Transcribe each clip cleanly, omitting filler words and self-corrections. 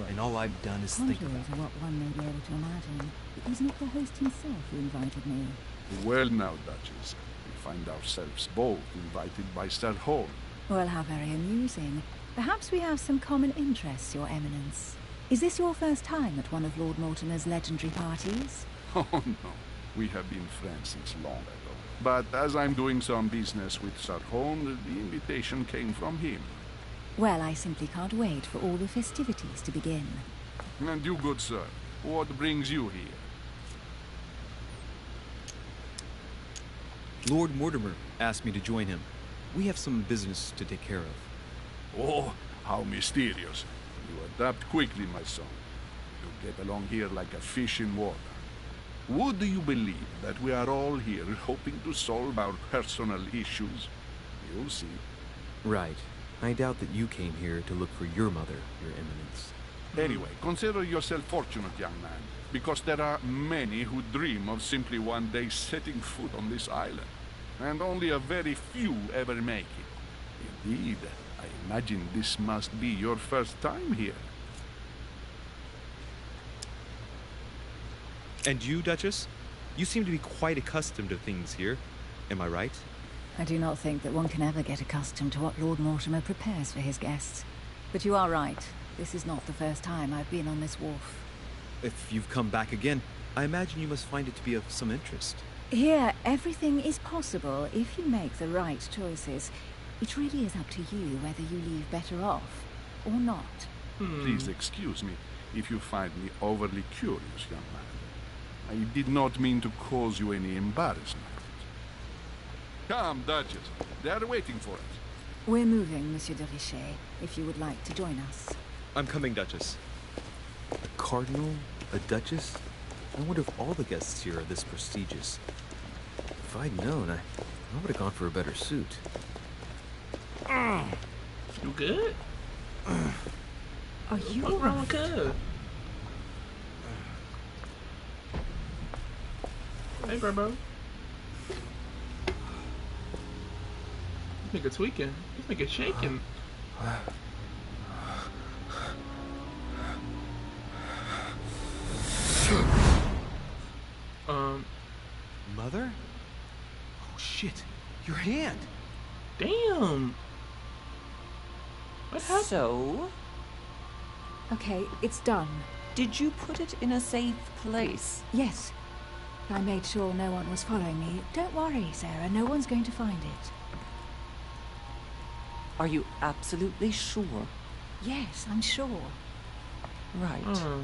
and all I've done is think about Contrary to what one may be able to imagine, it was not the host himself who invited me. Well now, Duchess, we find ourselves both invited by Sir Horn. Well, how very amusing. Perhaps we have some common interests, Your Eminence. Is this your first time at one of Lord Mortimer's legendary parties? Oh no, we have been friends since long ago. But as I'm doing some business with Sir Horn, the invitation came from him. Well, I simply can't wait for all the festivities to begin. And you, good sir, what brings you here? Lord Mortimer asked me to join him. We have some business to take care of. Oh, how mysterious. You adapt quickly, my son. You get along here like a fish in water. Would you believe that we are all here hoping to solve our personal issues? You'll see. Right. I doubt that you came here to look for your mother, Your Eminence. Anyway, consider yourself fortunate, young man, because there are many who dream of simply one day setting foot on this island, and only a very few ever make it. Indeed, I imagine this must be your first time here. And you, Duchess? You seem to be quite accustomed to things here. Am I right? I do not think that one can ever get accustomed to what Lord Mortimer prepares for his guests. But you are right. This is not the first time I've been on this wharf. If you've come back again, I imagine you must find it to be of some interest. Here, everything is possible if you make the right choices. It really is up to you whether you leave better off or not. Please excuse me if you find me overly curious, young man. I did not mean to cause you any embarrassment. Come, Duchess. They are waiting for us. We're moving, Monsieur de Richet, if you would like to join us. I'm coming, Duchess. A cardinal? A duchess? I wonder if all the guests here are this prestigious. If I'd known, I would have gone for a better suit. You good? Are you What's wrong with Cub? Hey, bro. This nigga tweaking. This nigga shaking. Mother? Oh shit! Your hand! Damn! What happened? So, Okay, it's done. did you put it in a safe place? Yes. I made sure no one was following me. Don't worry, Sarah. No one's going to find it. Are you absolutely sure? Yes, I'm sure. Right. Hmm.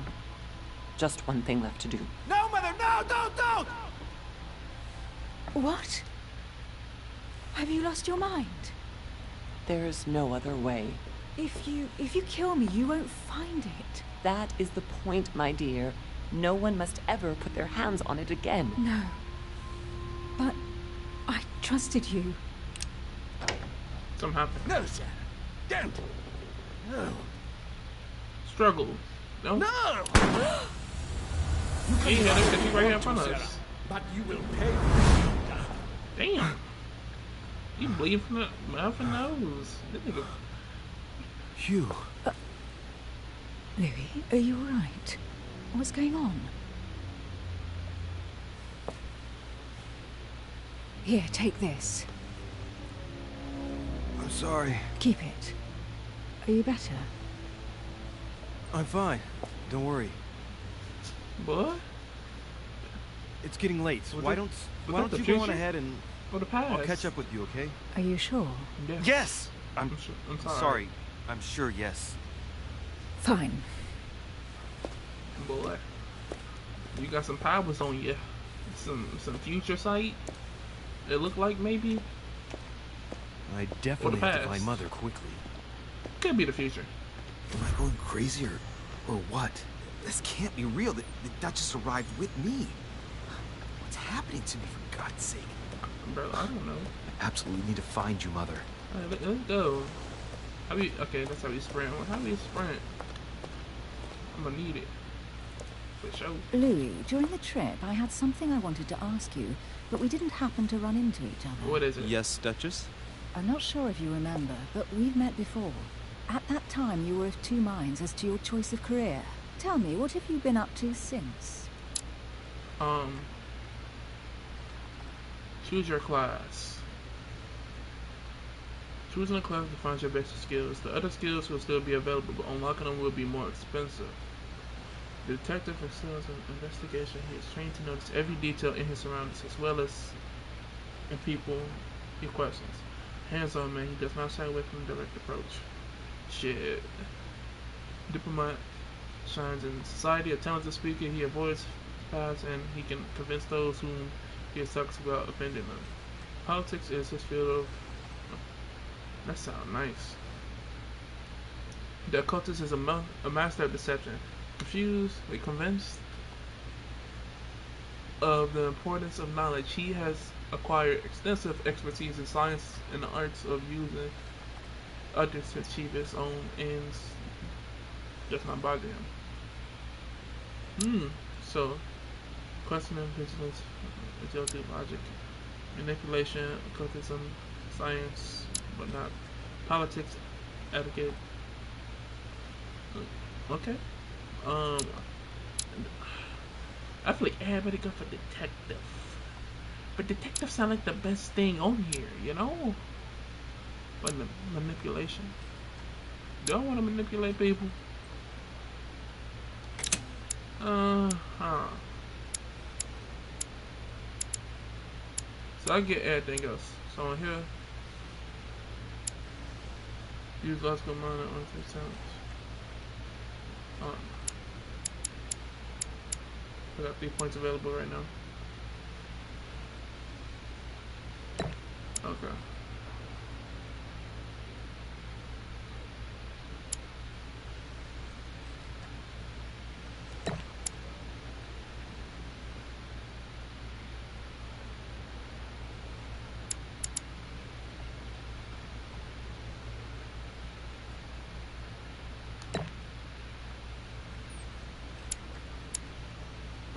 Just one thing left to do. No, Mother! No! Don't! What? Have you lost your mind? There's no other way. If you kill me, you won't find it. That is the point, my dear. No one must ever put their hands on it again. No. But I trusted you. Something happened. No, Sarah. Don't. No. Struggle. No? No! He had it because he right here in front of Sarah, us. but you will pay. Damn. You bleeding from the mouth and nose. This nigga. Hugh. Louis, are you all right? What's going on? Here, take this. I'm sorry. Keep it. Are you better? I'm fine. Don't worry. Boy? It's getting late. Was Why that- don't was Why that don't the you go on future? ahead and Or the past? I'll catch up with you, okay? Are you sure? Yeah. Yes. I'm I'm sorry. sorry. I'm sure. Yes. Fine. Boy. You got some powers on you. Some future sight. It looked like maybe. I definitely have to past. find Mother quickly. Could be the future. Am I going crazy or what? This can't be real. The Duchess arrived with me. What's happening to me, for God's sake? Bro, I don't know. I absolutely need to find you, Mother. Alright, let's go. Okay, that's how we sprint. How do we sprint? I'm gonna need it. For sure. Louis, during the trip, I had something I wanted to ask you, but we didn't happen to run into each other. What is it? Yes, Duchess? I'm not sure if you remember, but we've met before. At that time, you were of two minds as to your choice of career. Tell me, what have you been up to since? Choose your class. Choosing a class defines your basic skills. The other skills will still be available, but unlocking them will be more expensive. The detective excels in investigation. He is trained to notice every detail in his surroundings, as well as in people he questions. Hands-on man, he does not shy away from a direct approach. Shit. Diplomat shines in society. A talented speaker, he avoids paths and he can convince those whom he sucks without offending them. Politics is his field of... That sounds nice. The occultist is a master of deception. Convinced of the importance of knowledge, he has acquired extensive expertise in science and the arts of using others to achieve his own ends. Does not bother him. So, questioning, vigilance, agility, logic, manipulation, occultism, science, but not politics, etiquette. Okay. I feel like everybody go for detective, but detective sound like the best thing on here, you know? But manipulation. Do I want to manipulate people? So I get everything else. So on here, use logical mind on 3 talents. I got 3 points available right now. Okay.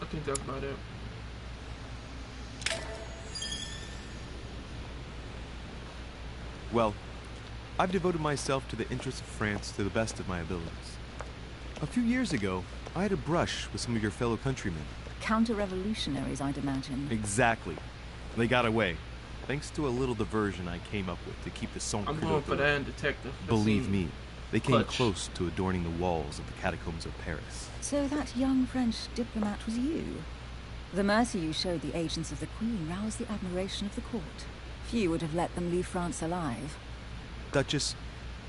I think that's about it. Well, I've devoted myself to the interests of France to the best of my abilities. A few years ago, I had a brush with some of your fellow countrymen. Counter-revolutionaries, I'd imagine. Exactly. They got away, thanks to a little diversion I came up with to keep the Sans I'm going for that in detective. Believe me, they came clutch. close to adorning the walls of the catacombs of Paris. So that young French diplomat was you? The mercy you showed the agents of the Queen roused the admiration of the court. Few would have let them leave France alive. Duchess,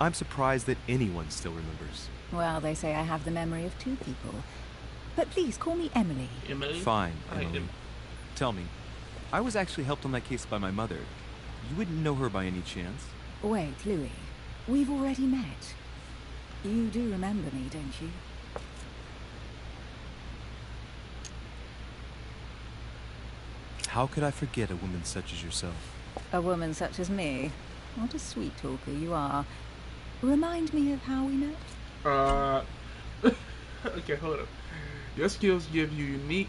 I'm surprised that anyone still remembers. Well, they say I have the memory of 2 people. But please, call me Emily. Emily? Fine, I like Emily. Em- Tell me, I was actually helped on that case by my mother. You wouldn't know her by any chance? Wait, Louis. We've already met. You do remember me, don't you? How could I forget a woman such as yourself? A woman such as me? What a sweet talker you are. Remind me of how we met? Okay, hold up. Your skills give you unique...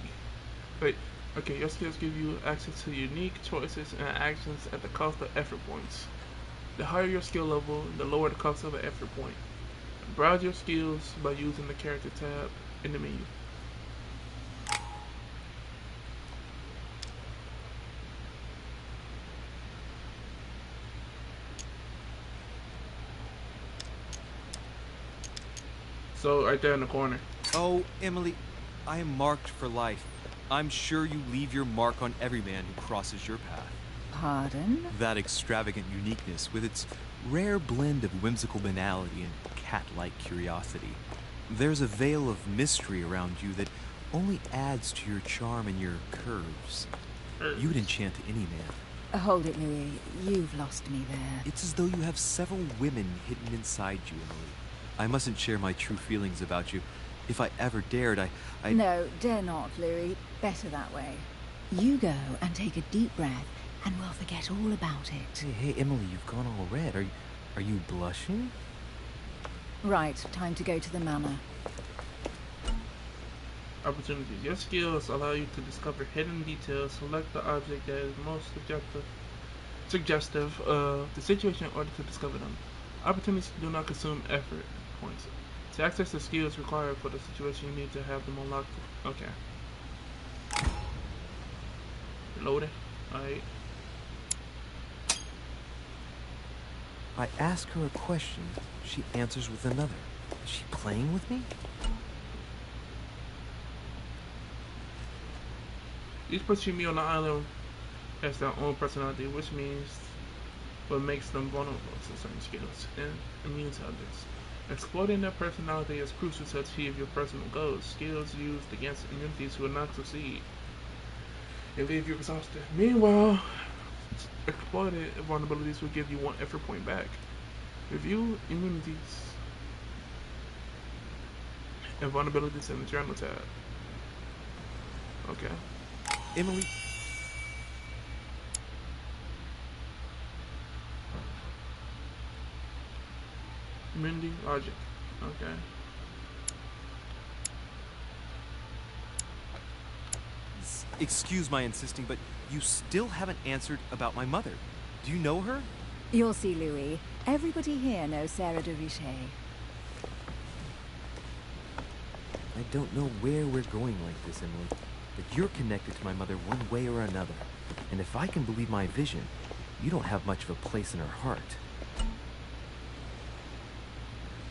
Wait. Okay, your skills give you access to unique choices and actions at the cost of effort points. The higher your skill level, the lower the cost of an effort point. Browse your skills by using the character tab in the menu. So, right there in the corner. Oh, Emily, I am marked for life. I'm sure you leave your mark on every man who crosses your path. Pardon? That extravagant uniqueness, with its rare blend of whimsical banality and cat-like curiosity. There's a veil of mystery around you that only adds to your charm and your curves. You would enchant any man. Hold it, Louis. You've lost me there. It's as though you have several women hidden inside you, Emily. I mustn't share my true feelings about you. If I ever dared, I... No, dare not, Louis. Better that way. You go and take a deep breath, and we'll forget all about it. Hey, Emily, you've gone all red. Are you blushing? Right, time to go to the manor. Opportunities. Your skills allow you to discover hidden details. Select the object that is most suggestive of the situation in order to discover them. Opportunities do not consume effort points. To access the skills required for the situation, you need to have them unlocked. Okay. Loading. Alright. I ask her a question, she answers with another. Is she playing with me? Each person you meet on the island has their own personality, which means what makes them vulnerable to certain skills and immune to others. Exploiting their personality is crucial to achieve your personal goals. Skills used against immunities will not succeed and leave you exhausted. Meanwhile, exploited vulnerabilities will give you 1 effort point back. Review immunities and vulnerabilities in the journal tab. Okay. Emily... Immunity logic. Okay. Excuse my insisting, but you still haven't answered about my mother. Do you know her? You'll see, Louis. Everybody here knows Sarah de Richet. I don't know where we're going like this, Emily, but you're connected to my mother one way or another. And if I can believe my vision, you don't have much of a place in her heart.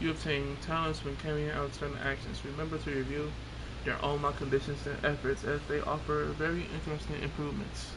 You obtain talents when carrying out certain actions. Remember to review their own mark conditions and efforts, as they offer very interesting improvements.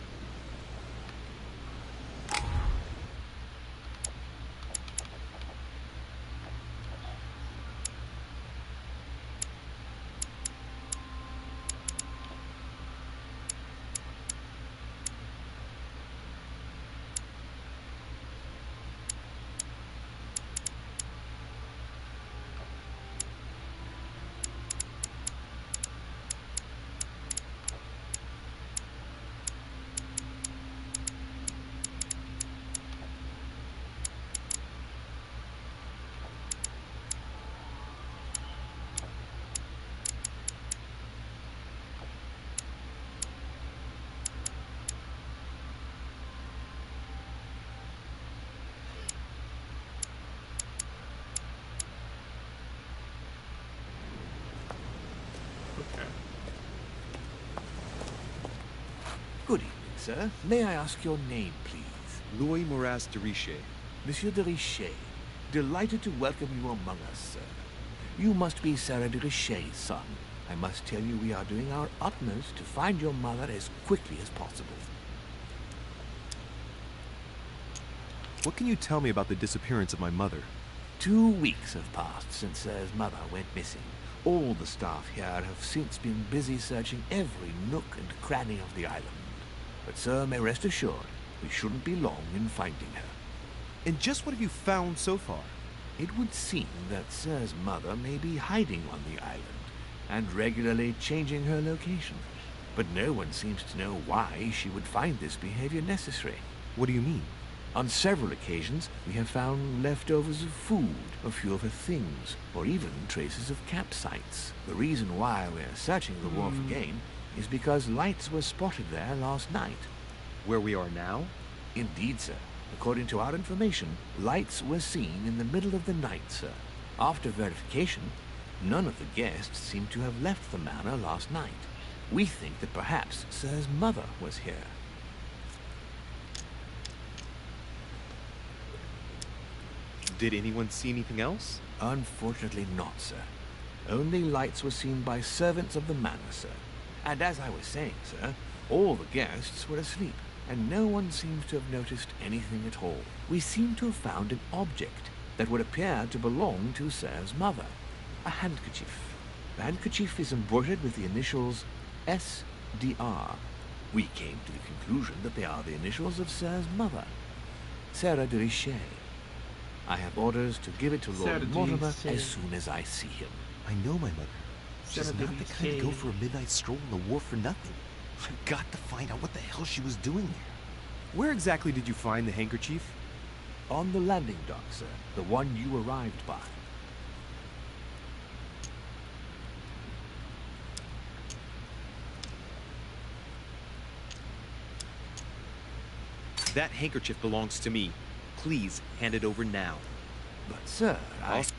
Good evening, sir. May I ask your name, please? Louis Moraz de Richet. Monsieur de Richet. Delighted to welcome you among us, sir. You must be Sarah de Richet's son. I must tell you we are doing our utmost to find your mother as quickly as possible. What can you tell me about the disappearance of my mother? 2 weeks have passed since Sir's mother went missing. All the staff here have since been busy searching every nook and cranny of the island. But Sir may rest assured, we shouldn't be long in finding her. And just what have you found so far? It would seem that Sir's mother may be hiding on the island, and regularly changing her location. But no one seems to know why she would find this behavior necessary. What do you mean? On several occasions, we have found leftovers of food, a few of her things, or even traces of campsites. The reason why we're searching the wharf again is because lights were spotted there last night. Where we are now? Indeed, sir. According to our information, lights were seen in the middle of the night, sir. After verification, none of the guests seem to have left the manor last night. We think that perhaps Sir's mother was here. Did anyone see anything else? Unfortunately not, sir. Only lights were seen by servants of the manor, sir. And as I was saying, sir, all the guests were asleep, and no one seems to have noticed anything at all. We seem to have found an object that would appear to belong to Sir's mother. A handkerchief. The handkerchief is embroidered with the initials SDR. We came to the conclusion that they are the initials of Sir's mother, Sarah de Richet. I have orders to give it to Lord Mortimer as soon as I see him. I know my mother. She's not the kind to go for a midnight stroll on the wharf for nothing. I've got to find out what the hell she was doing there. Where exactly did you find the handkerchief? On the landing dock, sir. The one you arrived by. That handkerchief belongs to me. Please hand it over now. But, sir, I... Is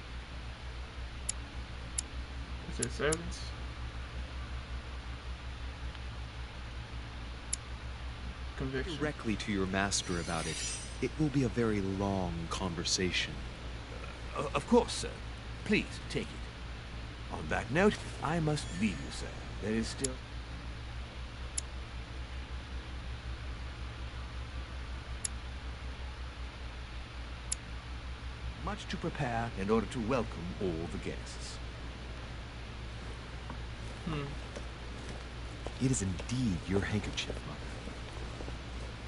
it servants? Conviction. Directly to your master about it. It will be a very long conversation. Of course, sir. Please, take it. On that note, I must leave you, sir. There is still... much to prepare in order to welcome all the guests. It is indeed your handkerchief, Mother.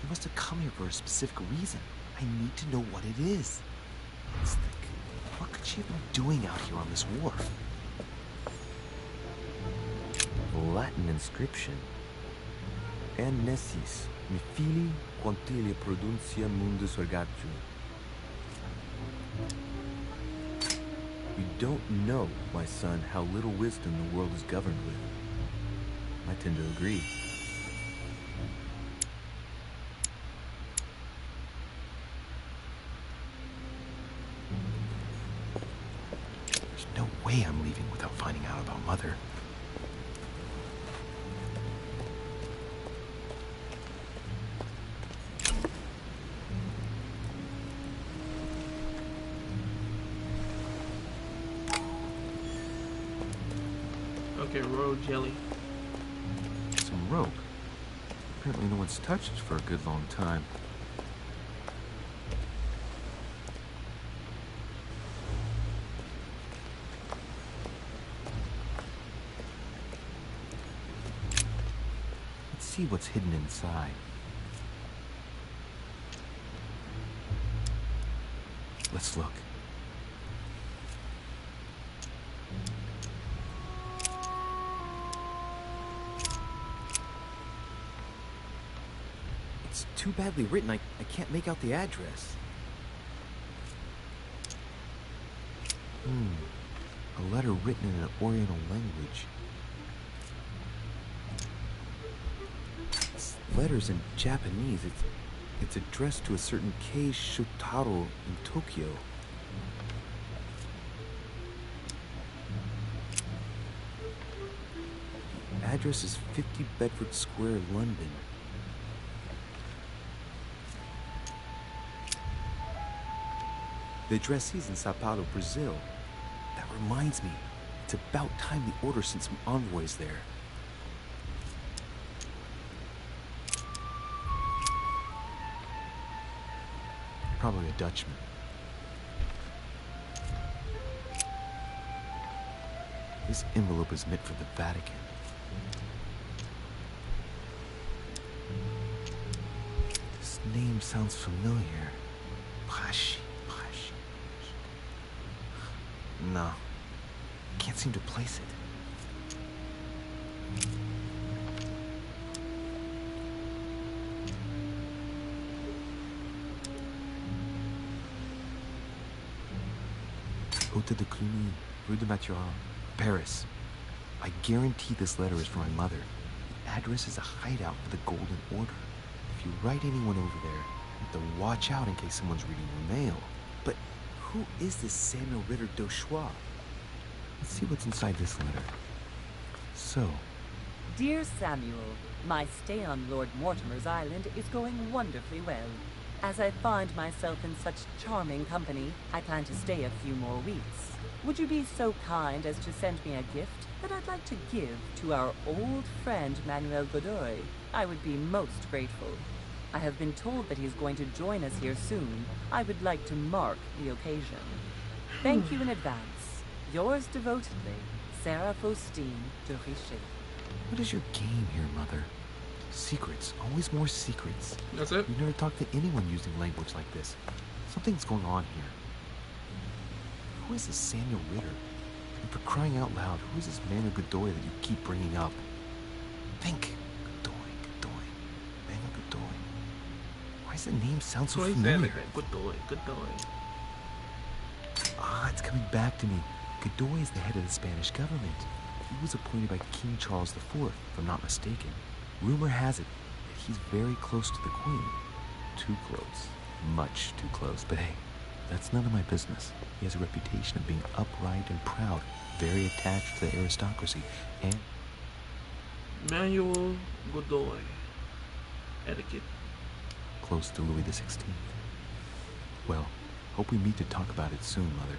You must have come here for a specific reason. I need to know what it is. Let's think. What could she have been doing out here on this wharf? Latin inscription. Annesis, mi fili quantilia produncia mundus orgatum. You don't know, my son, how little wisdom the world is governed with. I tend to agree. There's no way I'm leaving without finding out about Mother. Okay, royal jelly. Some rope. Apparently no one's touched it for a good long time. Let's see what's hidden inside. Let's look. It's too badly written, I can't make out the address. A letter written in an Oriental language. This letter's in Japanese. It's addressed to a certain Kei Shotaro in Tokyo. Address is 50 Bedford Square, London. The addressee's in Sao Paulo, Brazil. That reminds me, it's about time the Order sent some envoys there. Probably a Dutchman. This envelope is meant for the Vatican. This name sounds familiar. Pashi. No. Can't seem to place it. Hôtel de Cluny, Rue de Mathurin, Paris. I guarantee this letter is for my mother. The address is a hideout for the Golden Order. If you write anyone over there, you have to watch out in case someone's reading your mail. But who is this Samuel Ritter d'Auchois? Let's see what's inside this letter. So, Dear Samuel, my stay on Lord Mortimer's island is going wonderfully well. As I find myself in such charming company, I plan to stay a few more weeks. Would you be so kind as to send me a gift that I'd like to give to our old friend Manuel Godoy? I would be most grateful. I have been told that he's going to join us here soon. I would like to mark the occasion. Thank you in advance. Yours devotedly, Sarah Faustine de Richet. what is your game here, Mother? Secrets. Always more secrets. That's it? You never talk to anyone using language like this. Something's going on here. Who is this Samuel Ritter? And for crying out loud, who is this Manuel Godoy that you keep bringing up? Think. Godoy. Manuel Godoy. Why does the name sound so Why is that familiar? like that? Godoy. Ah, it's coming back to me. Godoy is the head of the Spanish government. He was appointed by King Charles IV, if I'm not mistaken. Rumor has it that he's very close to the Queen. Too close. Much too close. But hey, That's none of my business. He has a reputation of being upright and proud, very attached to the aristocracy, and... Manuel Godoy. Etiquette. close to Louis XVI. Well, hope we meet to talk about it soon, Mother.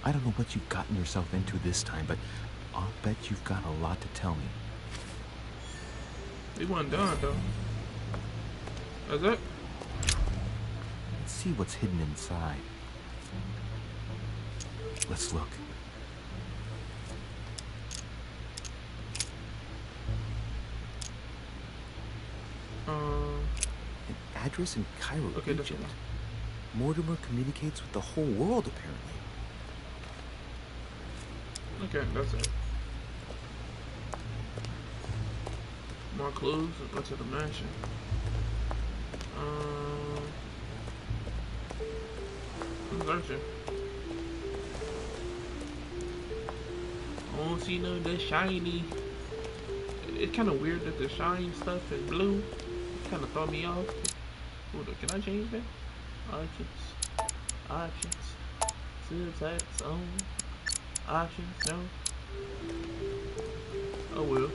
I don't know what you've gotten yourself into this time, but I'll bet you've got a lot to tell me. We weren't done, though. That's it? Let's see what's hidden inside. Let's look. An address in Cairo, Okay, that's Egypt. one. Mortimer communicates with the whole world, apparently. Okay, that's it. More clues. Let's go to the mansion. I'm searching. I don't see none of that shiny. It's kind of weird that the shine stuff is blue. It kind of throw me off. Hold on, can I change that? Options. Syntax on. Options, no. Oh well.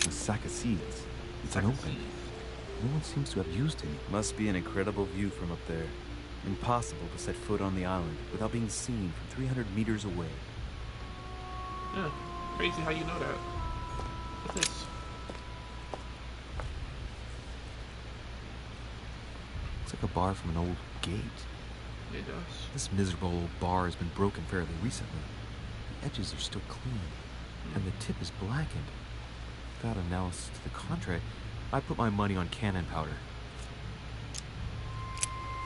A sack of seeds. It's Sack of unopened. seeds. No one seems to have used any. Must be an incredible view from up there. Impossible to set foot on the island without being seen from 300 meters away. Yeah, crazy how you know that. What's this? Looks like a bar from an old gate. It does. This miserable old bar has been broken fairly recently. The edges are still clean, and the tip is blackened. Without analysis to the contrary, I put my money on cannon powder.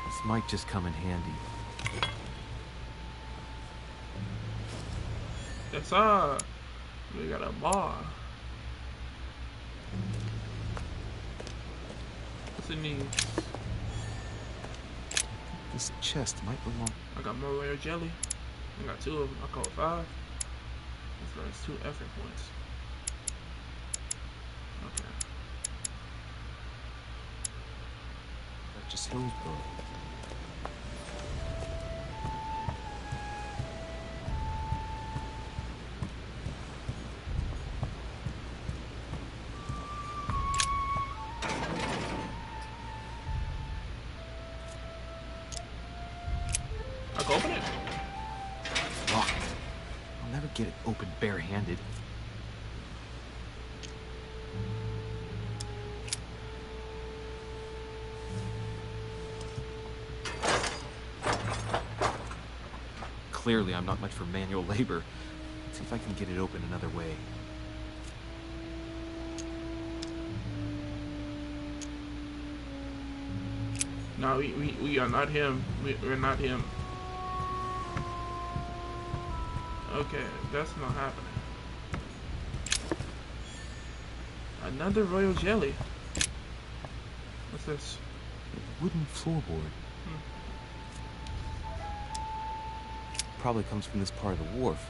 This might just come in handy. That's all. We got a bar. What's it need? This chest might belong. I got more rare jelly. I got 2 of them. I call it 5. That's 2 effort points. Okay. Just Hillsborough. I can open it. Locked. I'll never get it open barehanded. Clearly, I'm not much for manual labor. Let's see if I can get it open another way. No, we are not him. We're not him. Okay, that's not happening. Another royal jelly. What's this? Wooden floorboard. Probably comes from this part of the wharf.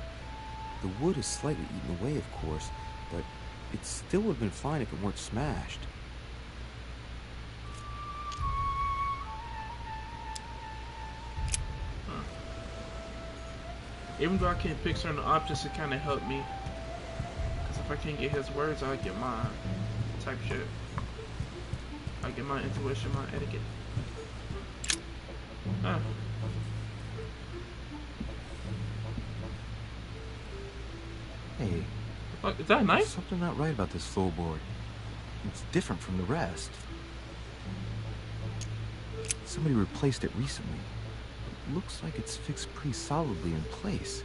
The wood is slightly eaten away, of course, but it still would have been fine if it weren't smashed. Even though I can't pick certain objects, it kind of helped me. Because if I can't get his words, I get mine. Type shit. I get my intuition, my etiquette. Huh. Hey, Is that a knife? something not right about this floorboard. It's different from the rest. Somebody replaced it recently. It looks like it's fixed pretty solidly in place.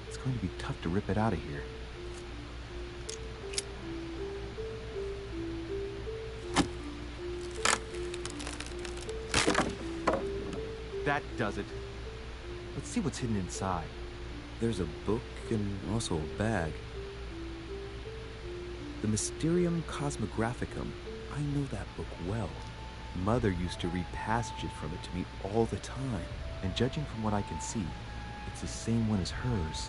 It's going to be tough to rip it out of here. That does it. Let's see what's hidden inside. There's a book and also a bag. The Mysterium Cosmographicum. I know that book well. Mother used to read passages from it to me all the time. And judging from what I can see, it's the same one as hers.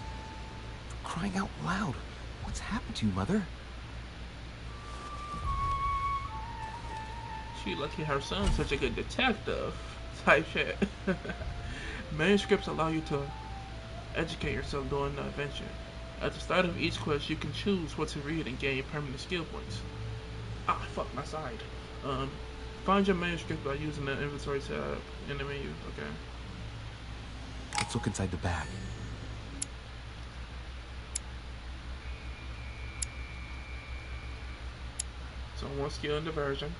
For crying out loud, what's happened to you, Mother? She lucky her son's such a good detective. Type shit. Manuscripts allow you to educate yourself during the adventure. At the start of each quest, you can choose what to read and gain permanent skill points. Ah, fuck my side. Find your manuscript by using the inventory tab in the menu. Okay. Let's look inside the bag. So 1 skill in diversion,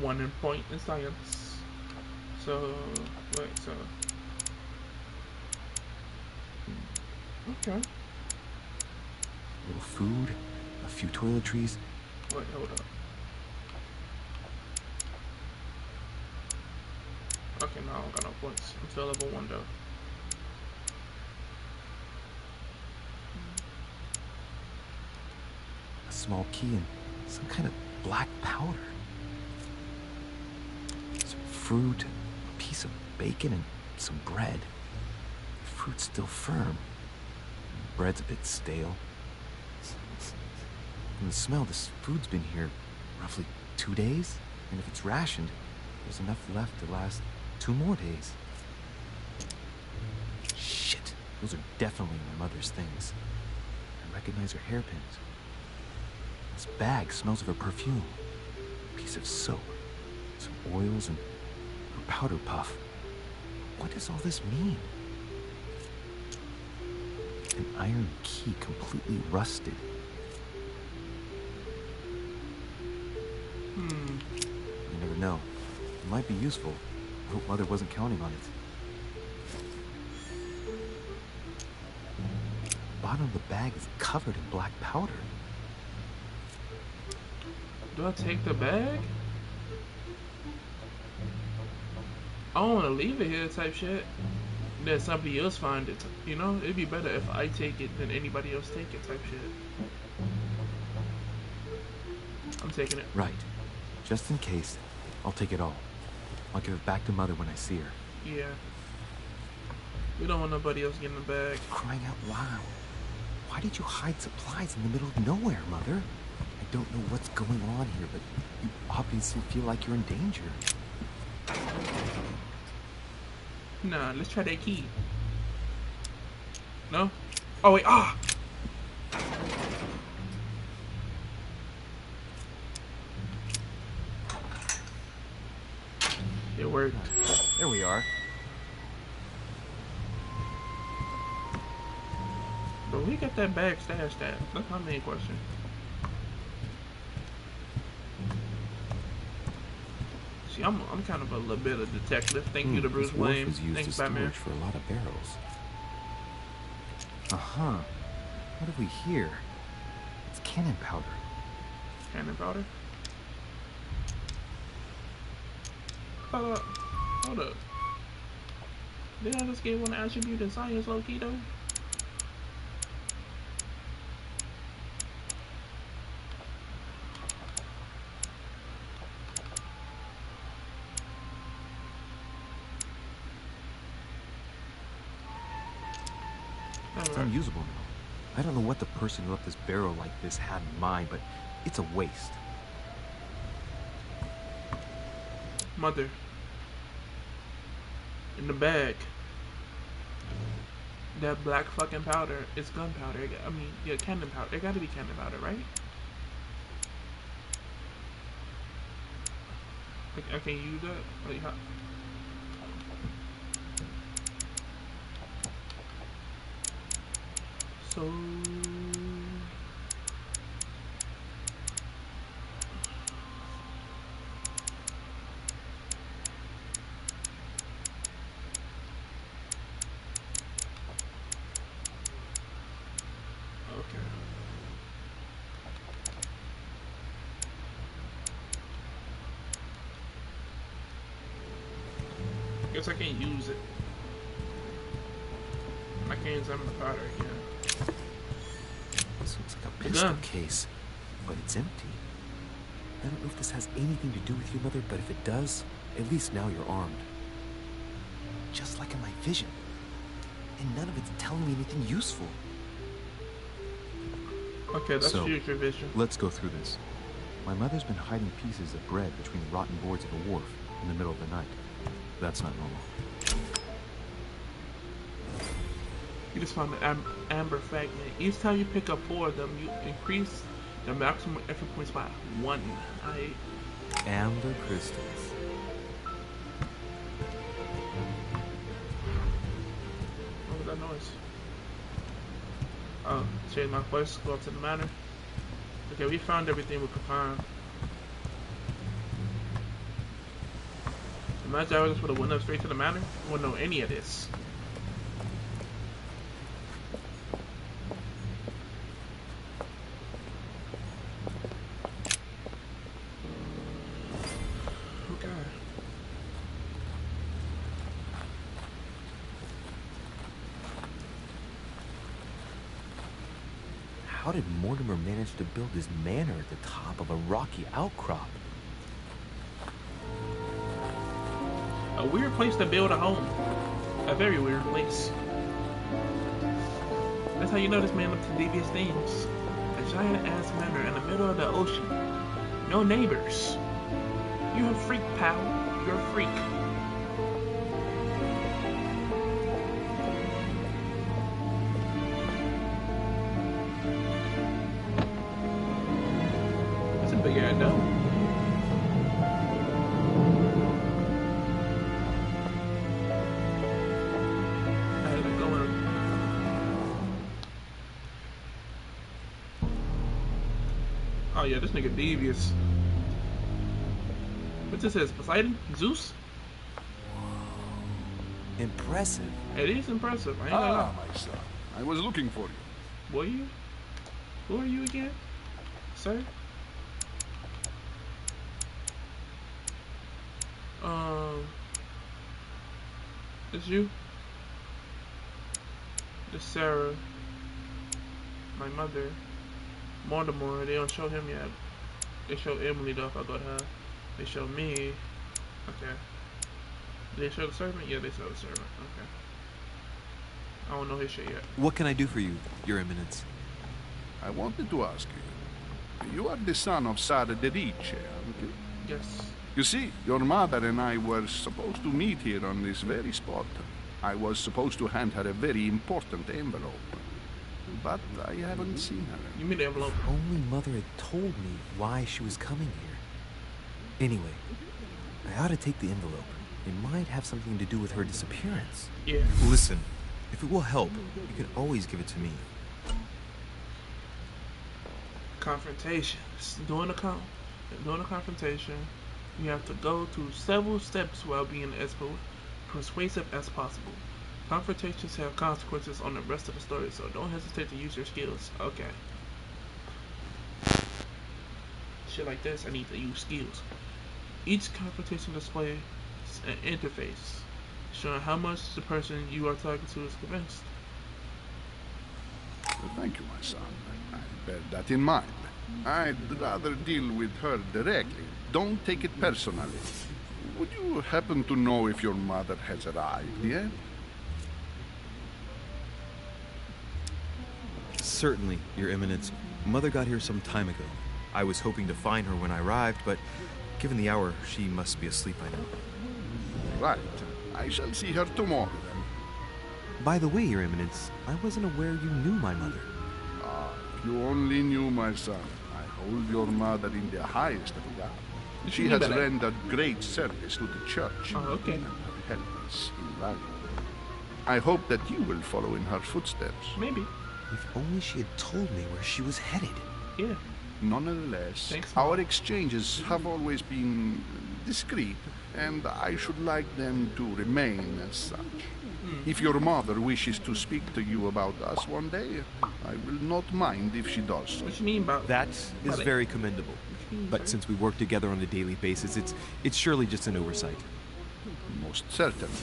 1 in point in science. So wait, so okay. A little food, a few toiletries. Wait, hold up. Okay, no, I don't got no points. I'm still level 1 though. A small key and some kind of black powder. Some fruit, a piece of bacon, and some bread. The fruit's still firm. Bread's a bit stale. From the smell, this food's been here roughly 2 days. And if it's rationed, there's enough left to last 2 more days. Shit, those are definitely my mother's things. I recognize her hairpins. This bag smells of her perfume. A piece of soap, some oils, and her powder puff. What does all this mean? An iron key completely rusted. You never know. It might be useful. I hope Mother wasn't counting on it. The bottom of the bag is covered in black powder. Do I take the bag? I don't want to leave it here type shit. Then somebody else find it. You know, it'd be better if I take it than anybody else take it type shit. I'm taking it. Right. Just in case, I'll take it all. I'll give it back to Mother when I see her. Yeah. We don't want nobody else getting the bag. Crying out loud. Why did you hide supplies in the middle of nowhere, Mother? I don't know what's going on here, but you obviously feel like you're in danger. Nah, let's try that key. No? Oh wait, ah! It worked. There we are. But we got that bag stashed at? That's my main question. See, I'm kind of a little bit of detective. Thank you to Bruce This wharf Wayne. is used Thanks, as Batman. storage for a lot of barrels. Uh-huh. What have we here? It's cannon powder. Cannon powder. Hold up. Hold up. Did I just get one attribute in science, low-key, though? It's unusable now. I don't know what the person who left this barrel like this had in mind, but it's a waste. Mother. In the bag. That black fucking powder is gunpowder. I mean, yeah, cannon powder. It gotta be cannon powder, right? I can use that? Like, how? So... guess I can't use it. I can't use them in the powder again. This looks like a pistol case, but it's empty. I don't know if this has anything to do with you, Mother, but if it does, at least now you're armed. Just like in my vision. And none of it's telling me anything useful. Okay, that's So, future vision. Let's go through this. My mother's been hiding pieces of bread between rotten boards of a wharf in the middle of the night. That's not normal. You just found an amber fragment. Each time you pick up 4 of them, you increase the maximum entry points by 1. Amber crystals. What was that noise? Oh, change my voice, go up to the manor. Okay, we found everything we could find. Imagine I just would have went up straight to the manor. I wouldn't know any of this. Okay. How did Mortimer manage to build his manor at the top of a rocky outcrop? A weird place to build a home. A very weird place. That's how you know this man up to devious things. A giant ass manor in the middle of the ocean. No neighbors. You're a freak, pal. You're a freak. That's a big ass dome. Oh yeah, this nigga devious. What's this is? Poseidon? Zeus? Impressive. It is impressive. I ain't gonna lie. My son. I was looking for you. Were you? Who are you again? Sir? It's you? It's Sarah. My mother. Mortimer, they don't show him yet. They show Emily though, if I go to her. They show me. Okay. Did they show the servant? Yeah, they show the servant. Okay. I don't know his shit yet. What can I do for you, Your Eminence? I wanted to ask you. You are the son of Sara de Riche, aren't you? Yes. You see, your mother and I were supposed to meet here on this very spot. I was supposed to hand her a very important envelope. But I haven't seen her. You mean the envelope? Only Mother had told me why she was coming here. Anyway, I ought to take the envelope. It might have something to do with her disappearance. Yeah. Listen, if it will help, you can always give it to me. Confrontations. During a confrontation, you have to go through several steps while being as persuasive as possible. Confrontations have consequences on the rest of the story, so don't hesitate to use your skills. Okay. Shit like this, I need to use skills. Each confrontation displays an interface, showing how much the person you are talking to is convinced. Well, thank you, my son. I bear that in mind. I'd rather deal with her directly. Don't take it personally. Would you happen to know if your mother has arrived yet? Certainly, Your Eminence. Mother got here some time ago. I was hoping to find her when I arrived, but given the hour, she must be asleep by now. Right. I shall see her tomorrow, then. By the way, Your Eminence, I wasn't aware you knew my mother. Ah, if you only knew, my son. I hold your mother in the highest regard. She has rendered great service to the church. Oh, okay. And her help is invaluable. I hope that you will follow in her footsteps. Maybe. If only she had told me where she was headed. Yeah. Nonetheless, Thanks, our Mom. exchanges have always been discreet, and I should like them to remain as such. If your mother wishes to speak to you about us one day, I will not mind if she does so. What you mean about That is But- very commendable. But since we work together on a daily basis, it's surely just an oversight. Most certainly.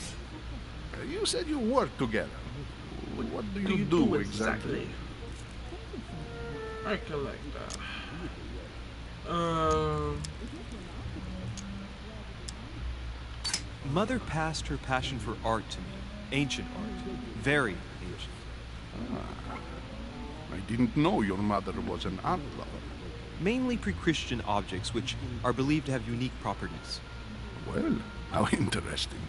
You said you work together. What do you do exactly? I collect that. Mother passed her passion for art to me. Ancient art. Very ancient. I didn't know your mother was an art lover. Mainly pre-Christian objects, which are believed to have unique properties. Well, how interesting.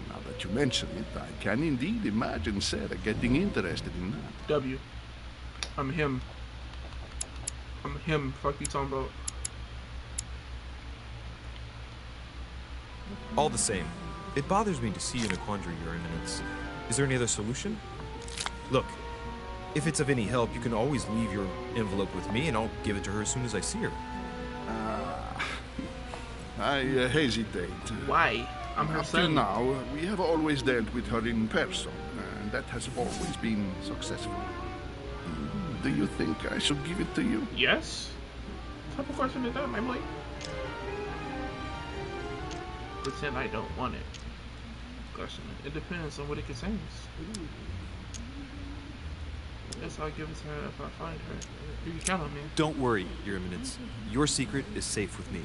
Now that you mention it, I can indeed imagine Sarah getting interested in that. W. I'm him. I'm him. Fuck you talking about. All the same, it bothers me to see you in a quandary, Your Eminence. Is there any other solution? Look, if it's of any help, you can always leave your envelope with me and I'll give it to her as soon as I see her. I hesitate. Why? I'm her Up son. till now, we have always dealt with her in person, and that has always been successful. Do you think I should give it to you? Yes? What type of question is that, my boy? Pretend I don't want it. Question. It depends on what it contains. Yes, I'll give it to her if I find her. You can count on me. Don't worry, Your Eminence. Your secret is safe with me.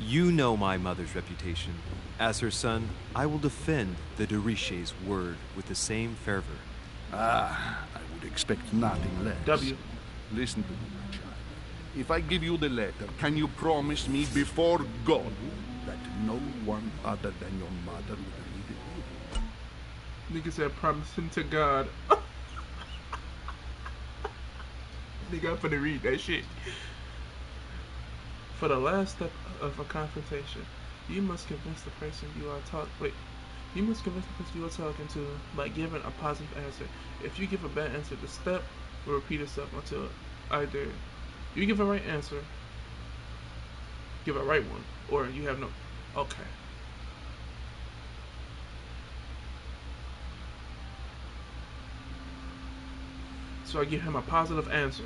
You know my mother's reputation. As her son, I will defend the de Richet's word with the same fervor. I would expect nothing less. W. Listen to me, my child. If I give you the letter, can you promise me before God that no one other than your mother will read it? Nigga said promising to God. Nigga, I'm finna read that shit. For the last step of a confrontation, you must convince the person you are you must convince the person you are talking to by giving a positive answer. If you give a bad answer, the step will repeat itself until either you give a right answer, give a right one, or you have no. Okay. So I give him a positive answer.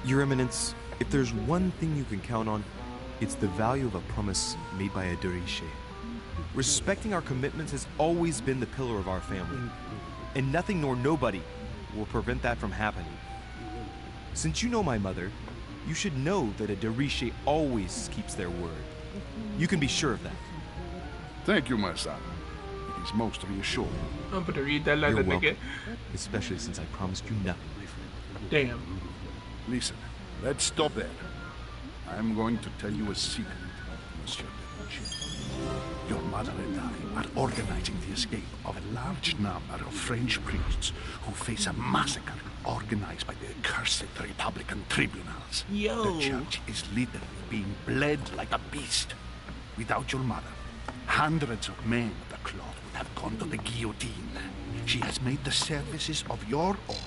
Your Eminence, if there's one thing you can count on, it's the value of a promise made by a de Richet. Respecting our commitments has always been the pillar of our family, and nothing nor nobody will prevent that from happening. Since you know my mother, you should know that a de Richet always keeps their word. You can be sure of that. Thank you, my son. It is most reassuring. I'm gonna read that letter, You're nigga. welcome, especially since I promised you nothing, my friend. Damn. Listen, let's stop there. I'm going to tell you a secret, Monsieur de Richet. Your mother and I are organizing the escape of a large number of French priests who face a massacre organized by the accursed Republican tribunals. Yo. The church is literally being bled like a beast. Without your mother, hundreds of men of the cloth would have gone to the guillotine. She has made the services of your order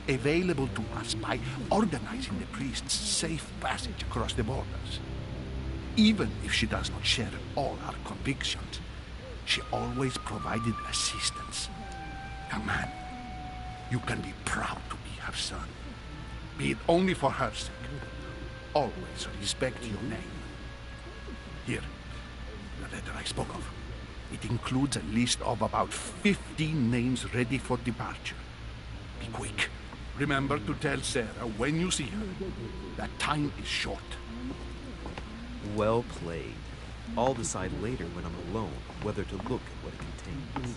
available to us by organizing the priests' safe passage across the borders. Even if she does not share all our convictions, she always provided assistance. Young man, you can be proud to be her son. Be it only for her sake. Always respect your name. Here, the letter I spoke of. It includes a list of about 15 names ready for departure. Be quick. Remember to tell Sarah when you see her that time is short. Well played. I'll decide later when I'm alone whether to look at what it contains.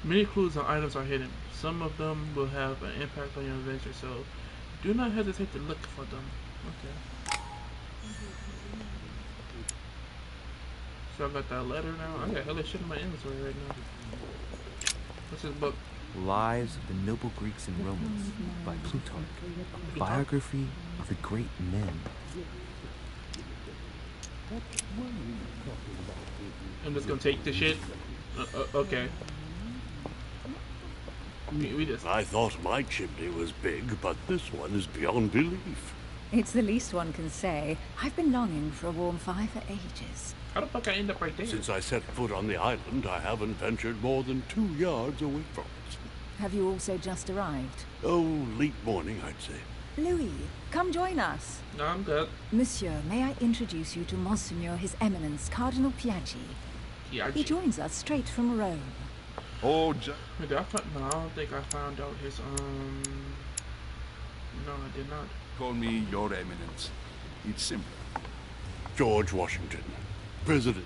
Many clues and items are hidden. Some of them will have an impact on your adventure, so do not hesitate to look for them. Okay. So I got that letter now. I got hella shit in my inventory right now. What's this book? Lives of the Noble Greeks and Romans by Plutarch, a biography of the great men. I'm just gonna take the shit. Okay. We just. I thought my chimney was big, but this one is beyond belief. It's the least one can say. I've been longing for a warm fire for ages. How the fuck I end up right there? Since I set foot on the island, I haven't ventured more than 2 yards away from it. Have you also just arrived? Oh, late morning, I'd say. Louis, come join us. No, I'm good. Monsieur, may I introduce you to Monseigneur His Eminence Cardinal Piaggi? Yeah, He joins us straight from Rome. Oh, Wait, did I find, no, I don't think I found out his, no, I did not. call me Your Eminence. It's simple. George Washington, President.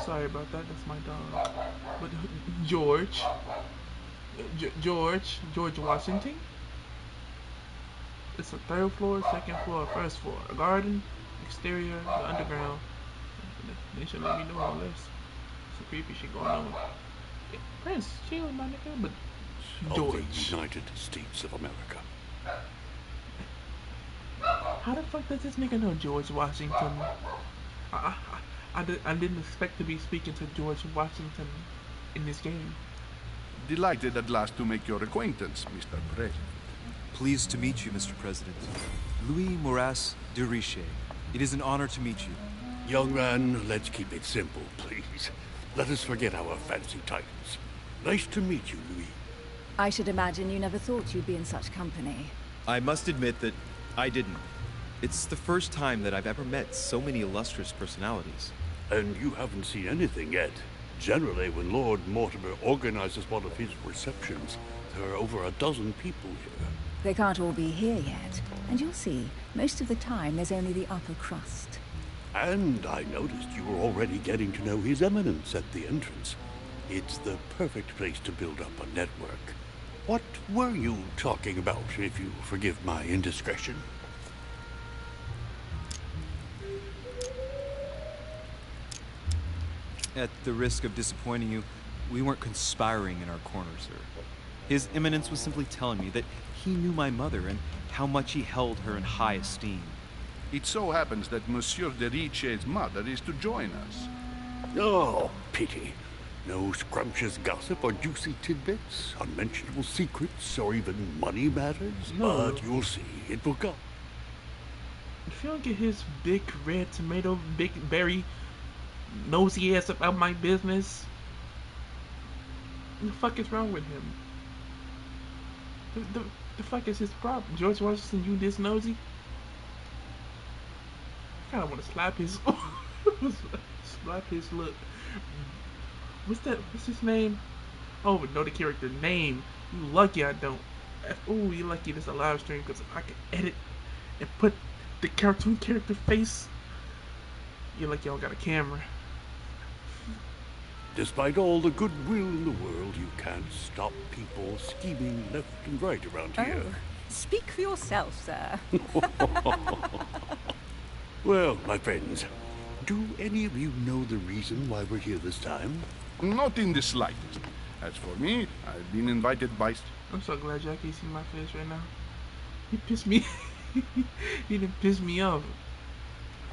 Sorry about that. That's my dog. But George, George Washington. It's a 3rd floor, 2nd floor, 1st floor. A garden, exterior, the underground. They should let me know all this. Some creepy shit going on. Yeah, Prince, chill, my nigga. But Of George, the United States of America. how the fuck does this nigga know George Washington? I didn't expect to be speaking to George Washington in this game. Delighted at last to make your acquaintance, Mr. President. Pleased to meet you, Mr. President. Louis Moras de Richet. It is an honor to meet you. Young man, let's keep it simple, please. Let us forget our fancy titles. Nice to meet you, Louis. I should imagine you never thought you'd be in such company. I must admit that I didn't. It's the first time that I've ever met so many illustrious personalities. And you haven't seen anything yet. Generally, when Lord Mortimer organizes one of his receptions, there are over a dozen people here. They can't all be here yet. And you'll see, most of the time there's only the upper crust. And I noticed you were already getting to know His Eminence at the entrance. It's the perfect place to build up a network. What were you talking about, if you forgive my indiscretion? At the risk of disappointing you, we weren't conspiring in our corner, sir. His Eminence was simply telling me that he knew my mother and how much he held her in high esteem. It so happens that Monsieur de Richet's mother is to join us. Oh, pity. No scrumptious gossip or juicy tidbits, unmentionable secrets, or even money matters. No. But you'll see, it will come. If you don't get his big red tomato, big berry, nosy ass about my business, what the fuck is wrong with him? The fuck is his problem? George Washington, you this nosy? I kinda wanna slap his slap his look. What's his name? Oh, know the character name. You lucky I don't. Ooh, you lucky this is a live stream, because if I could edit and put the cartoon character face, you're lucky I don't got a camera. Despite all the goodwill in the world, you can't stop people scheming left and right around here. Oh, speak for yourself, sir. Well, my friends, do any of you know the reason why we're here this time? Not in the slightest. As for me, I've been invited by... I'm so glad y'all can't see my face right now. He pissed me. He didn't piss me off.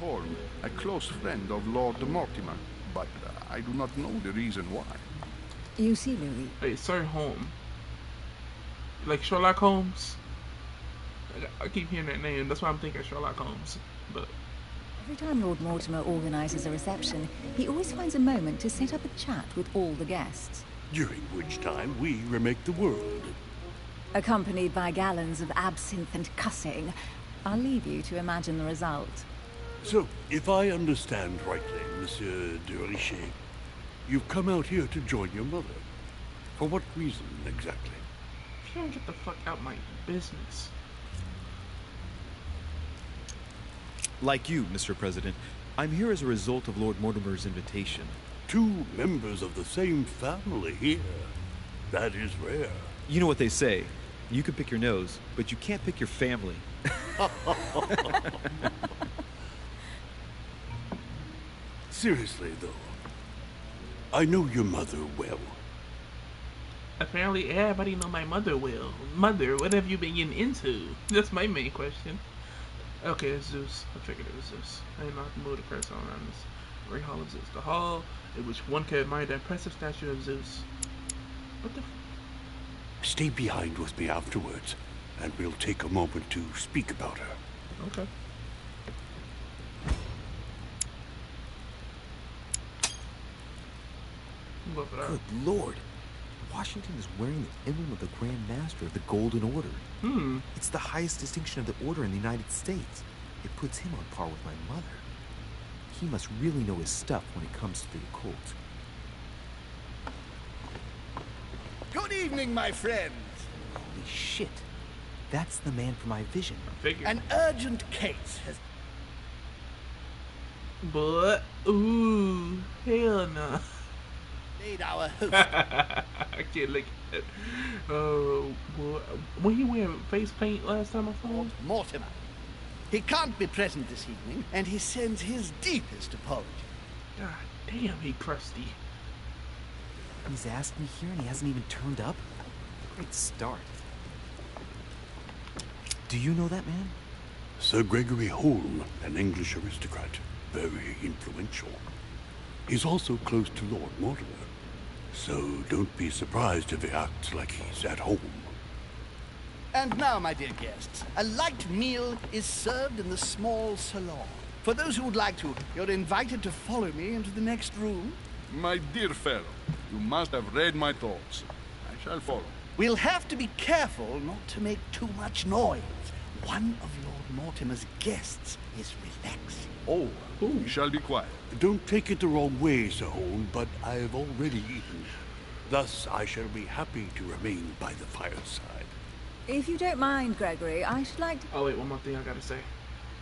Holm, a close friend of Lord Mortimer, but I do not know the reason why. You see, Louis, Hey, Sir Holmes. Like Sherlock Holmes? I keep hearing that name. That's why I'm thinking Sherlock Holmes. But every time Lord Mortimer organizes a reception, he always finds a moment to set up a chat with all the guests, During which time we remake the world. accompanied by gallons of absinthe and cussing. I'll leave you to imagine the result. So, if I understand rightly, Monsieur de Richet, you've come out here to join your mother. For what reason, exactly? if you don't get the fuck out my business. Like you, Mr. President, I'm here as a result of Lord Mortimer's invitation. 2 members of the same family here. That is rare. You know what they say. You can pick your nose, but you can't pick your family. Seriously, though, I know your mother well. Apparently everybody know my mother well. Mother, what have you been getting into? That's my main question. Okay, it's Zeus. I figured it was Zeus. I didn't know how to move the cursor around this Great Hall of Zeus. The hall in which one can admire the impressive statue of Zeus. What the Stay behind with me afterwards, and we'll take a moment to speak about her. Okay. I'm going for that. Good lord. Washington is wearing the emblem of the Grand Master of the Golden Order. It's the highest distinction of the order in the United States. It puts him on par with my mother. He must really know his stuff when it comes to the occult. Good evening, my friends. Holy shit. That's the man for my vision. Figure. An urgent case has... But ooh, hell no. Made our host. I can't look at it. Oh, boy. When he wearing face paint last time I saw him? Lord Mortimer. He can't be present this evening, and he sends his deepest apology. God damn, he crusty. He's asked me here and he hasn't even turned up? Great start. Do you know that man? Sir Gregory Holm, an English aristocrat, very influential. He's also close to Lord Mortimer, so don't be surprised if he acts like he's at home. And now, my dear guests, a light meal is served in the small salon. For those who would like to, you're invited to follow me into the next room. My dear fellow, you must have read my thoughts. I shall follow. We'll have to be careful not to make too much noise. One of Lord Mortimer's guests is relaxing. Oh, we shall be quiet. Don't take it the wrong way, Sir Holm, but I have already eaten. Thus, I shall be happy to remain by the fireside. If you don't mind, Gregory, I should like to... Oh wait, one more thing I gotta say.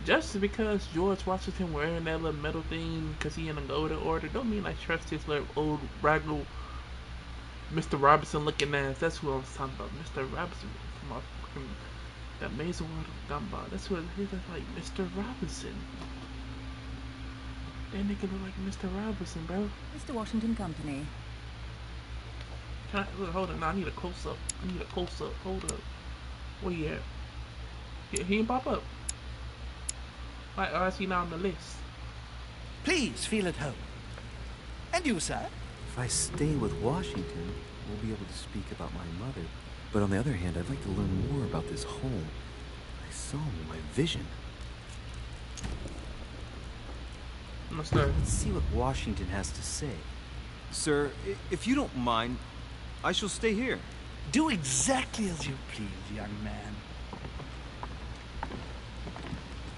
Just because George Washington wearing that little metal thing because he in a golden order, don't mean I trust his little old raggle Mr. Robinson looking ass. That's who I was talking about. Mr. Robinson from that Amazing World of Gumball. That's what he looks like, Mr. Robinson. That nigga look like Mr. Robinson, bro. Mr. Washington Company. Can I, look, hold on, no, I need a close up. Hold up. Where you at? He didn't pop up. Why is he not on the list? Please feel at home. And you, sir? If I stay with Washington, we'll be able to speak about my mother. But on the other hand, I'd like to learn more about this home. I saw him in my vision. Let's start. Let's see what Washington has to say. Sir, if you don't mind, I shall stay here. Do exactly as you please, young man.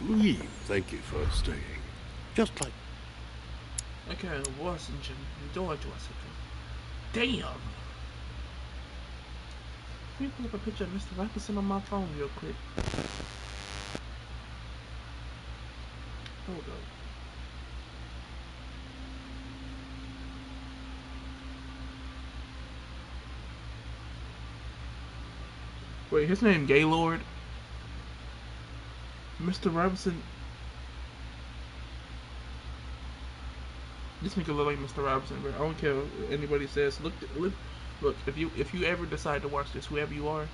We thank you for staying. Just like... Okay, Washington. George Washington. Damn! Let me pull up a picture of Mr. Robinson on my phone real quick. Hold up. Wait, his name Gaylord? Mr. Robinson? This nigga look like Mr. Robinson, bro. I don't care what anybody says. Look, if you ever decide to watch this, whoever you are,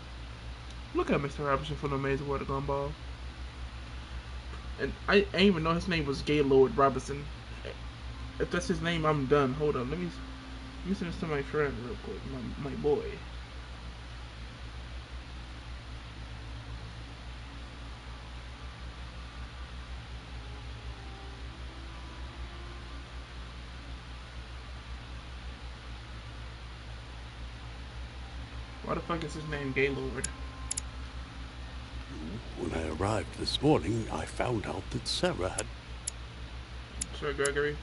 look at Mr. Robinson from the Amazing World of Gumball. And I didn't even know his name was Gaylord Robinson. If that's his name, I'm done. Hold on, let me send this to my friend real quick, my boy. Why the fuck is his name Gaylord? When I arrived this morning, I found out that Sarah had... Sir Gregory.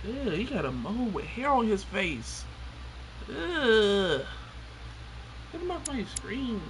Ew, he got a mole with hair on his face. Ugh. Get him off my screen.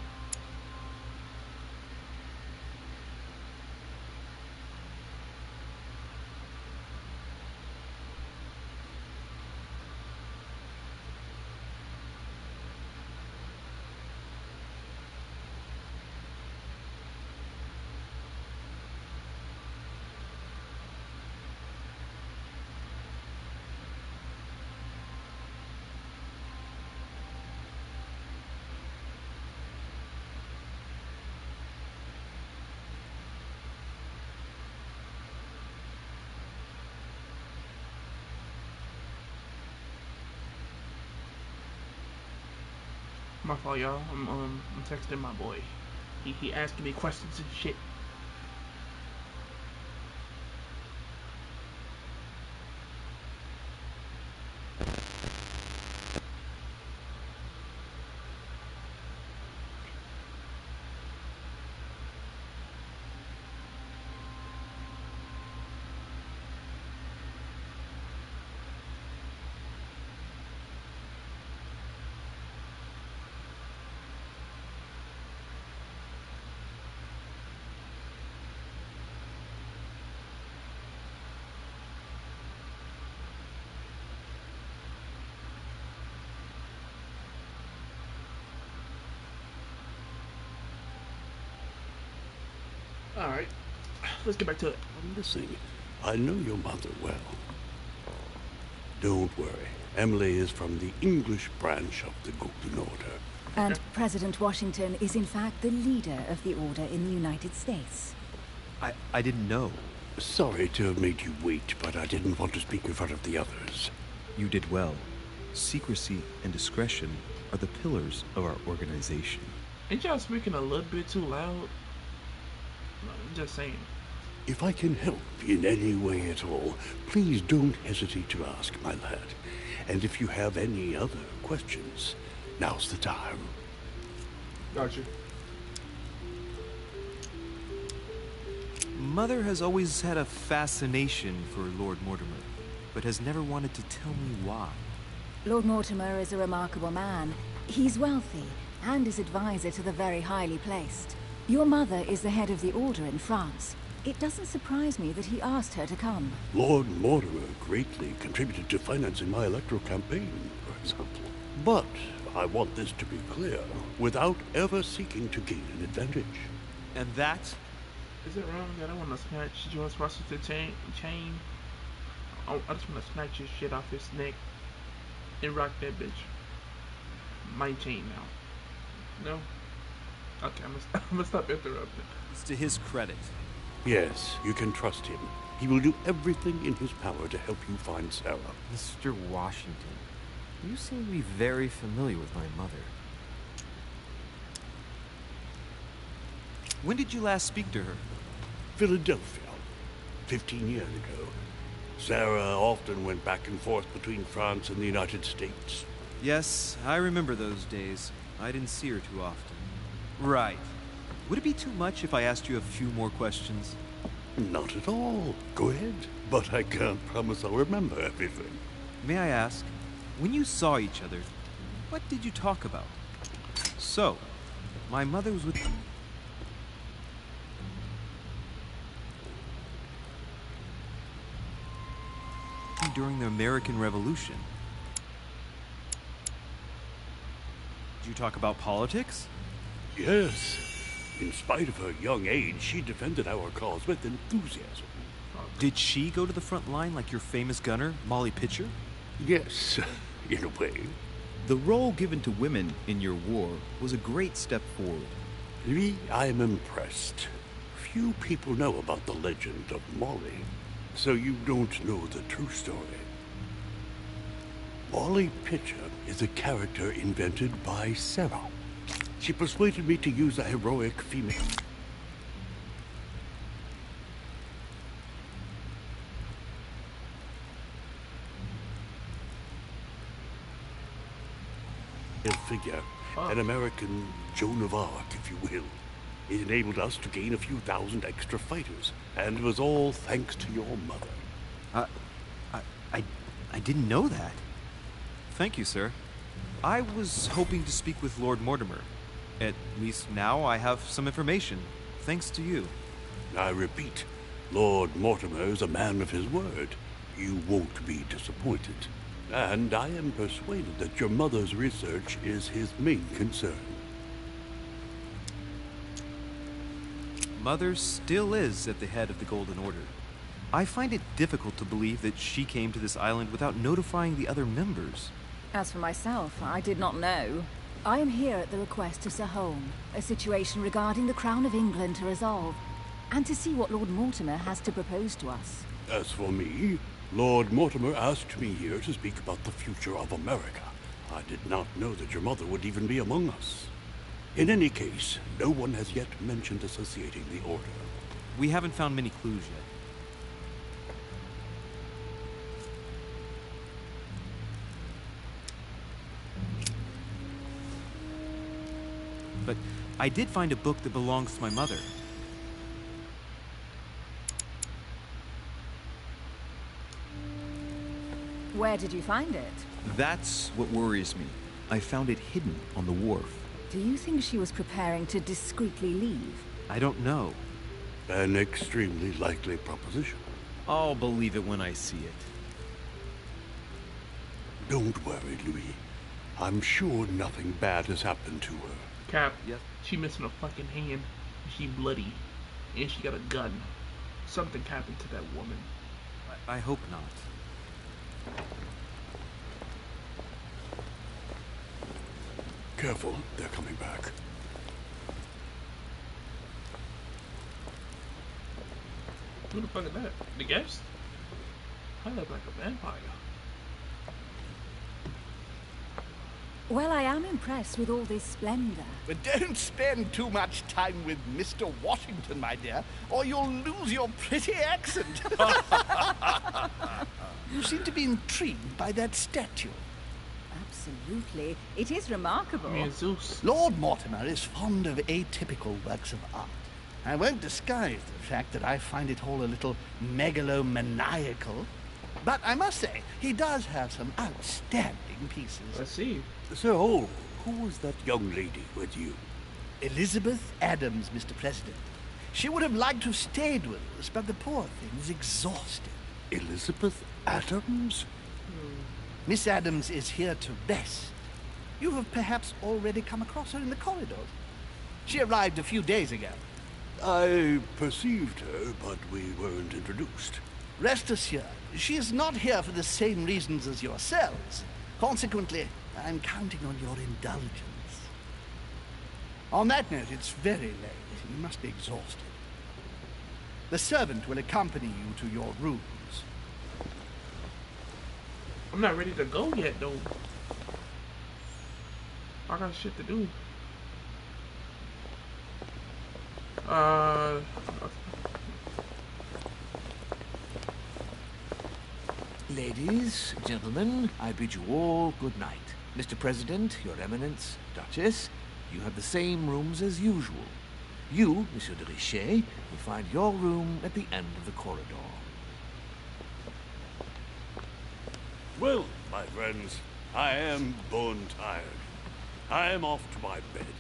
My fault, y'all. I'm texting my boy. He asking me questions and shit. Alright. Let's get back to it. Listen, I know your mother well. Don't worry. Emily is from the English branch of the Golden Order. And President Washington is in fact the leader of the Order in the United States. I didn't know. Sorry to have made you wait, but I didn't want to speak in front of the others. You did well. Secrecy and discretion are the pillars of our organization. Ain't y'all speaking a little bit too loud? No, I'm just saying. If I can help in any way at all, please don't hesitate to ask, my lad. And if you have any other questions, now's the time. Gotcha. Mother has always had a fascination for Lord Mortimer, but has never wanted to tell me why. Lord Mortimer is a remarkable man. He's wealthy and is advisor to the very highly placed. Your mother is the head of the Order in France. It doesn't surprise me that he asked her to come. Lord Mortimer greatly contributed to financing my electoral campaign, for example. But I want this to be clear, without ever seeking to gain an advantage. And that? Is it wrong that I want to snatch George Washington's chain? I just want to snatch his shit off his neck and rock that bitch. My chain now. No? Okay, I'm gonna stop interrupting. It's to his credit. Yes, you can trust him. He will do everything in his power to help you find Sarah. Mr. Washington, you seem to be very familiar with my mother. When did you last speak to her? Philadelphia, 15 years ago. Sarah often went back and forth between France and the United States. Yes, I remember those days. I didn't see her too often. Right. Would it be too much if I asked you a few more questions? Not at all. Go ahead. But I can't promise I'll remember everything. May I ask, when you saw each other, what did you talk about? So, my mother was with... during the American Revolution. Did you talk about politics? Yes. In spite of her young age, she defended our cause with enthusiasm. Did she go to the front line like your famous gunner, Molly Pitcher? Yes, in a way. The role given to women in your war was a great step forward. Lee, I am impressed. Few people know about the legend of Molly, so you don't know the true story. Molly Pitcher is a character invented by Sarah. She persuaded me to use a heroic female figure, an American Joan of Arc, if you will. It enabled us to gain a few thousand extra fighters, and it was all thanks to your mother. I didn't know that. Thank you, sir. I was hoping to speak with Lord Mortimer. At least now I have some information, thanks to you. I repeat, Lord Mortimer is a man of his word. You won't be disappointed. And I am persuaded that your mother's research is his main concern. Mother still is at the head of the Golden Order. I find it difficult to believe that she came to this island without notifying the other members. As for myself, I did not know. I am here at the request of Sir Home, a situation regarding the Crown of England to resolve, and to see what Lord Mortimer has to propose to us. As for me, Lord Mortimer asked me here to speak about the future of America. I did not know that your mother would even be among us. In any case, no one has yet mentioned associating the Order. We haven't found many clues yet. But I did find a book that belongs to my mother. Where did you find it? That's what worries me. I found it hidden on the wharf. Do you think she was preparing to discreetly leave? I don't know. An extremely likely proposition. I'll believe it when I see it. Don't worry, Louis. I'm sure nothing bad has happened to her. Cap. Yes. She missing a fucking hand. She bloody. And she got a gun. Something happened to that woman. I hope not. Careful, they're coming back. Who the fuck is that? The guest? I look like a vampire. Well, I am impressed with all this splendor. But don't spend too much time with Mr. Washington, my dear, or you'll lose your pretty accent. You seem to be intrigued by that statue. Absolutely. It is remarkable. Me and Zeus. Lord Mortimer is fond of atypical works of art. I won't disguise the fact that I find it all a little megalomaniacal. But I must say, he does have some outstanding pieces. I see. So, who was that young lady with you? Elizabeth Adams, Mr. President. She would have liked to have stayed with us, but the poor thing is exhausted. Elizabeth Adams? Miss Adams is here to rest. You have perhaps already come across her in the corridors. She arrived a few days ago. I perceived her, but we weren't introduced. Rest assured, she is not here for the same reasons as yourselves. Consequently, I'm counting on your indulgence. On that note, it's very late. You must be exhausted. The servant will accompany you to your rooms. I'm not ready to go yet, though. I got shit to do. Ladies, gentlemen, I bid you all good night. Mr. President, Your Eminence, Duchess, you have the same rooms as usual. You, Monsieur de Richet, will find your room at the end of the corridor. Well, my friends, I am bone tired. I am off to my bed.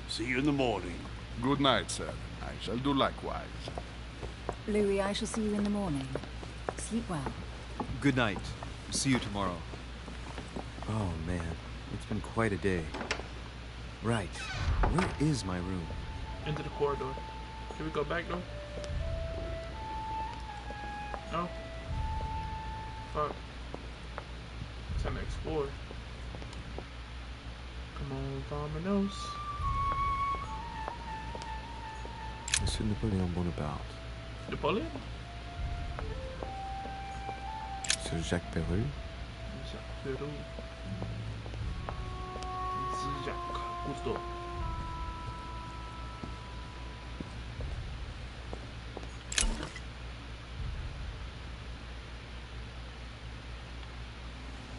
See you in the morning. Good night, sir. I shall do likewise. Louis, I shall see you in the morning. Sleep well. Good night. See you tomorrow. Oh, man. It's been quite a day. Right. Where is my room? Into the corridor. Can we go back, though? No? Fuck. Time to explore. Come on, Vominos. Monsieur Napoleon Bonaparte. Napoleon? Monsieur Jacques Peru. Jacques Peru. Jacques Cousteau.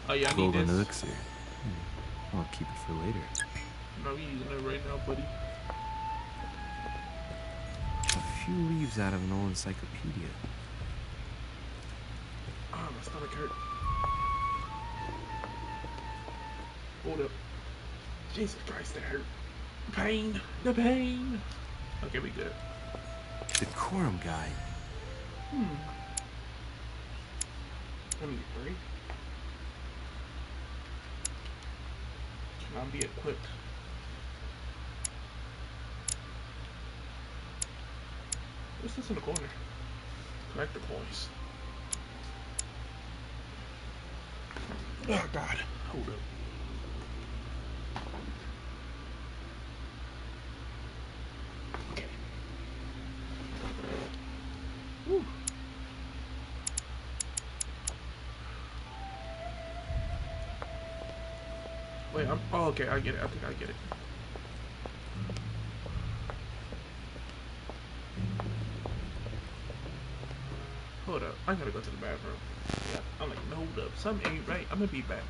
Oh yeah, I need Golden this. elixir. I'll keep it for later. No, we using it right now, buddy. A few leaves out of an old encyclopedia. Ah, my stomach hurt. Hold up. Jesus Christ, that hurt. Pain. The pain. Okay, we good. Decorum guide. Let me get 3. Cannot be equipped. What's this in the corner? Collect the coins. Oh God. Hold up. Okay. Woo. Wait, oh, okay, I get it. I think I get it. Hold up, I gotta go to the bathroom. Yeah, I'm like, no, hold up, something ain't right. I'm gonna be back.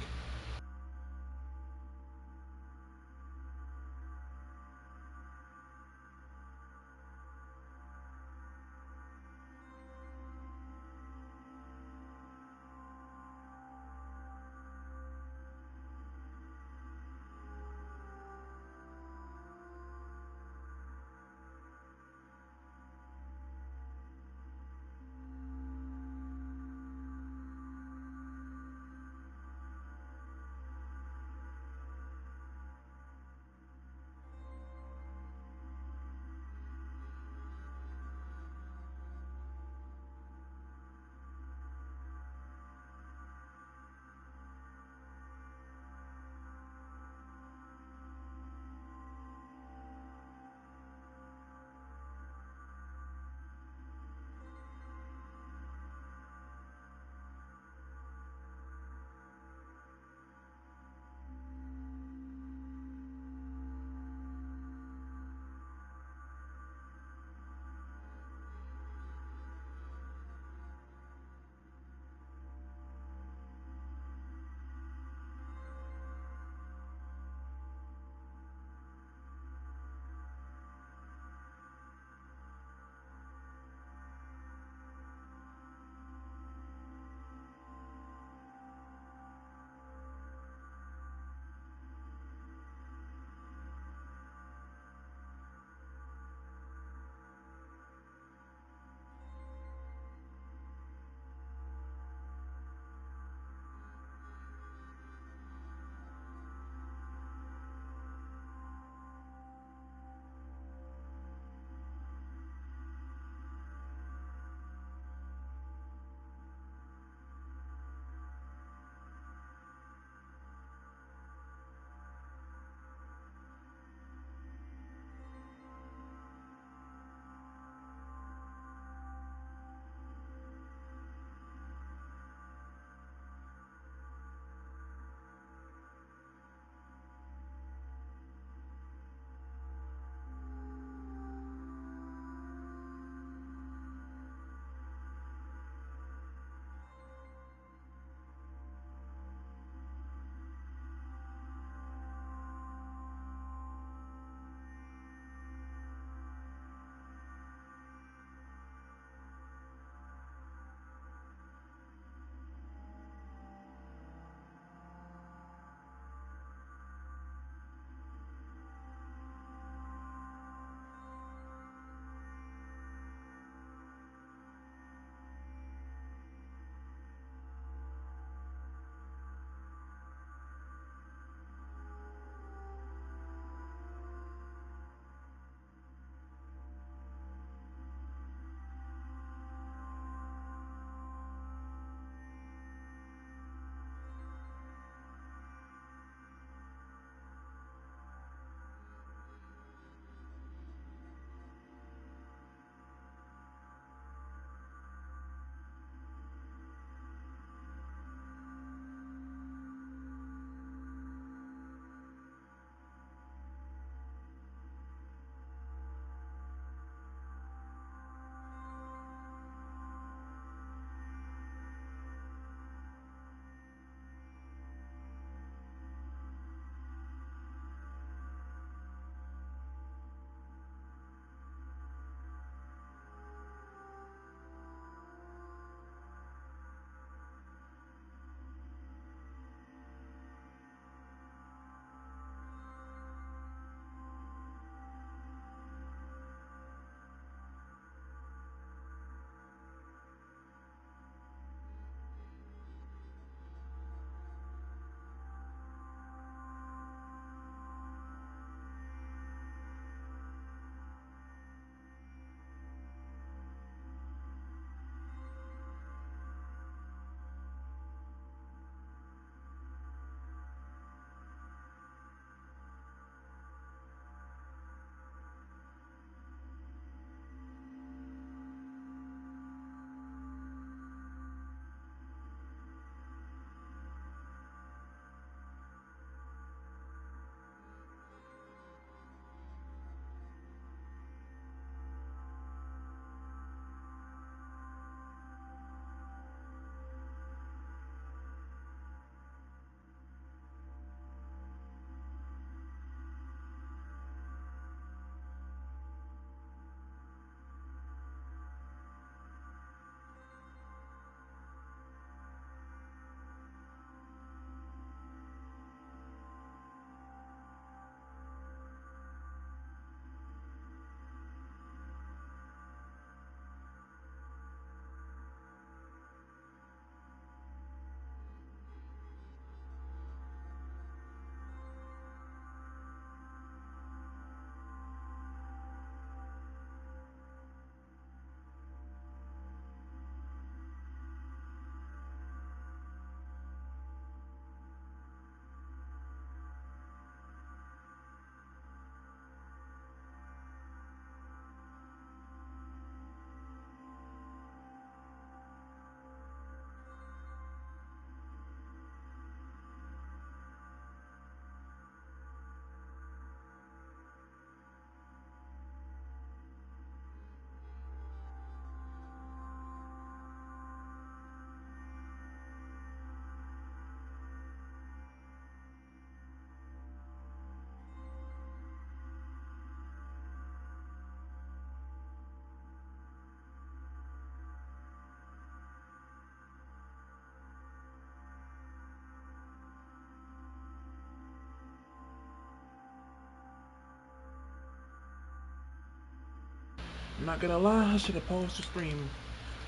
I'm not gonna lie, I should have paused the stream.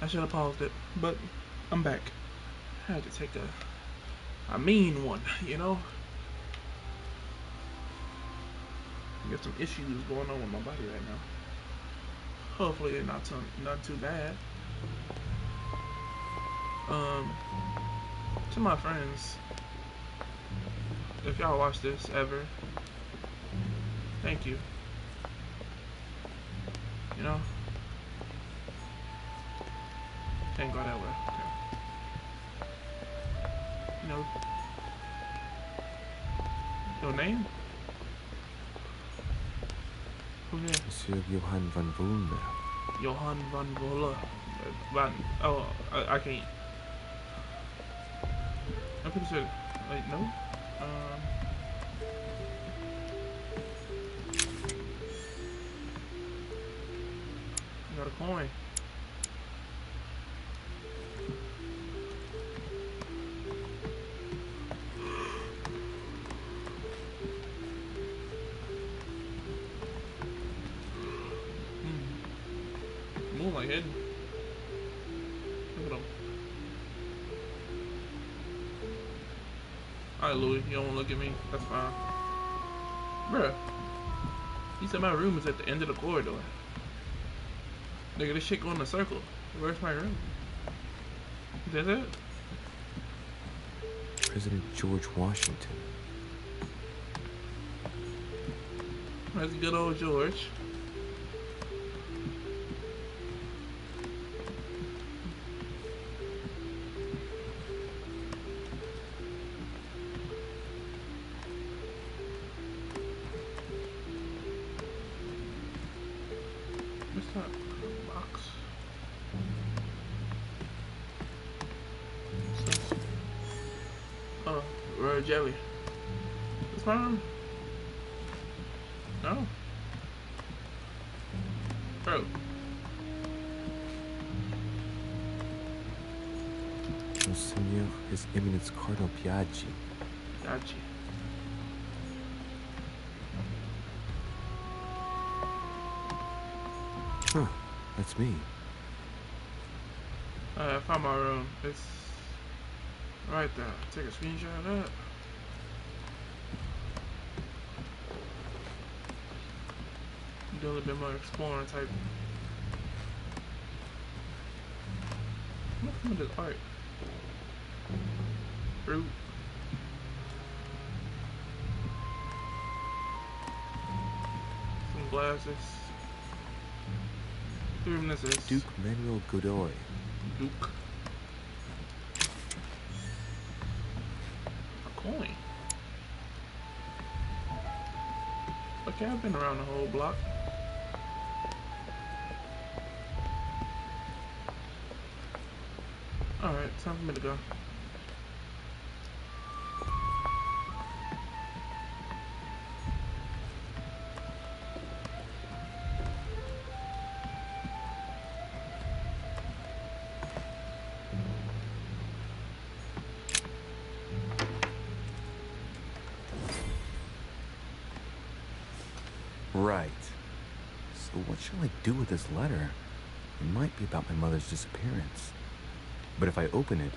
I should have paused it, but I'm back. I had to take a mean one, you know? I got some issues going on with my body right now. Hopefully they're not too bad. To my friends, if y'all watch this ever, thank you. You know? Can't go that way. Okay. You know? Your name? Who here? Monsieur Johann van Vulner. Johann van Vola. I can't. I'm pretty sure. Like, no? I got a coin. Move my head. Look at him. Alright, Louis, you don't want to look at me? That's fine. Bruh. He said my room is at the end of the corridor. Nigga, this shit going in a circle. Where's my room? Is that it? President George Washington. That's good old George. What's that box? What's this? Oh, rare jelly. What's my room? No. Bro. Monseigneur, His Eminence Cardinal Piaggi. Gotcha. Huh, that's me. I found my room. It's right there. Take a screenshot of that. Do a little bit more exploring type. What's some of this art? Fruit. Some glasses. Who this is? Duke Manuel Godoy. Duke. A coin. Okay, I've been around the whole block. Alright, time for me to go. Right. So what shall I do with this letter? It might be about my mother's disappearance. But if I open it,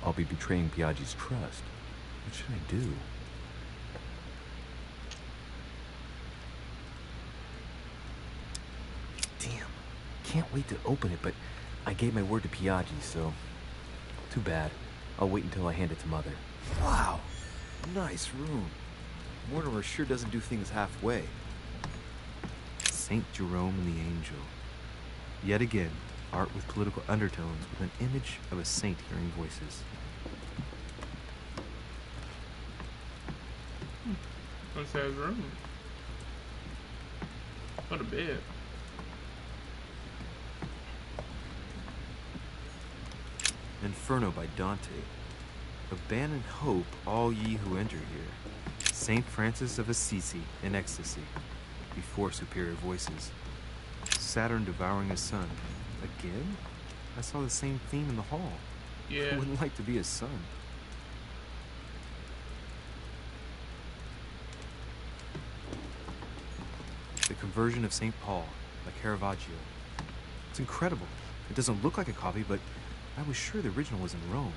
I'll be betraying Piaggi's trust. What should I do? Damn. Can't wait to open it, but I gave my word to Piaggi, so... Too bad. I'll wait until I hand it to Mother. Wow, nice room. Mortimer sure doesn't do things halfway. Saint Jerome and the Angel. Yet again, art with political undertones with an image of a saint hearing voices. What's that room? What a bed. Inferno by Dante. Abandon hope, all ye who enter here. Saint Francis of Assisi in ecstasy, before superior voices. Saturn devouring his son. Again? I saw the same theme in the hall. Yeah. I wouldn't like to be his son. The Conversion of St. Paul by Caravaggio. It's incredible. It doesn't look like a copy, but I was sure the original was in Rome.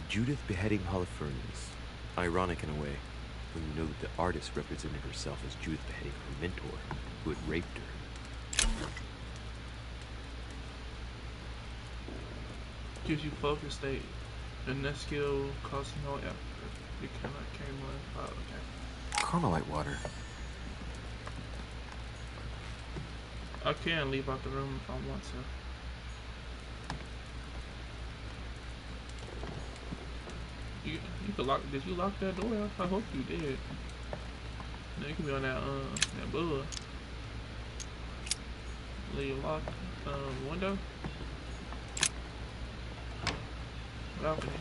Judith beheading Holofernes. Ironic in a way, when you know that the artist represented herself as Judith beheading her mentor, who had raped her. Gives you focus state. The next skill costs no effort. You cannot carry more than 5. Okay. Carmelite water. I can leave out the room if I want to. You could lock. Did you lock that door? I hope you did. Now you can be on that bud. Leave locked window. Balcony.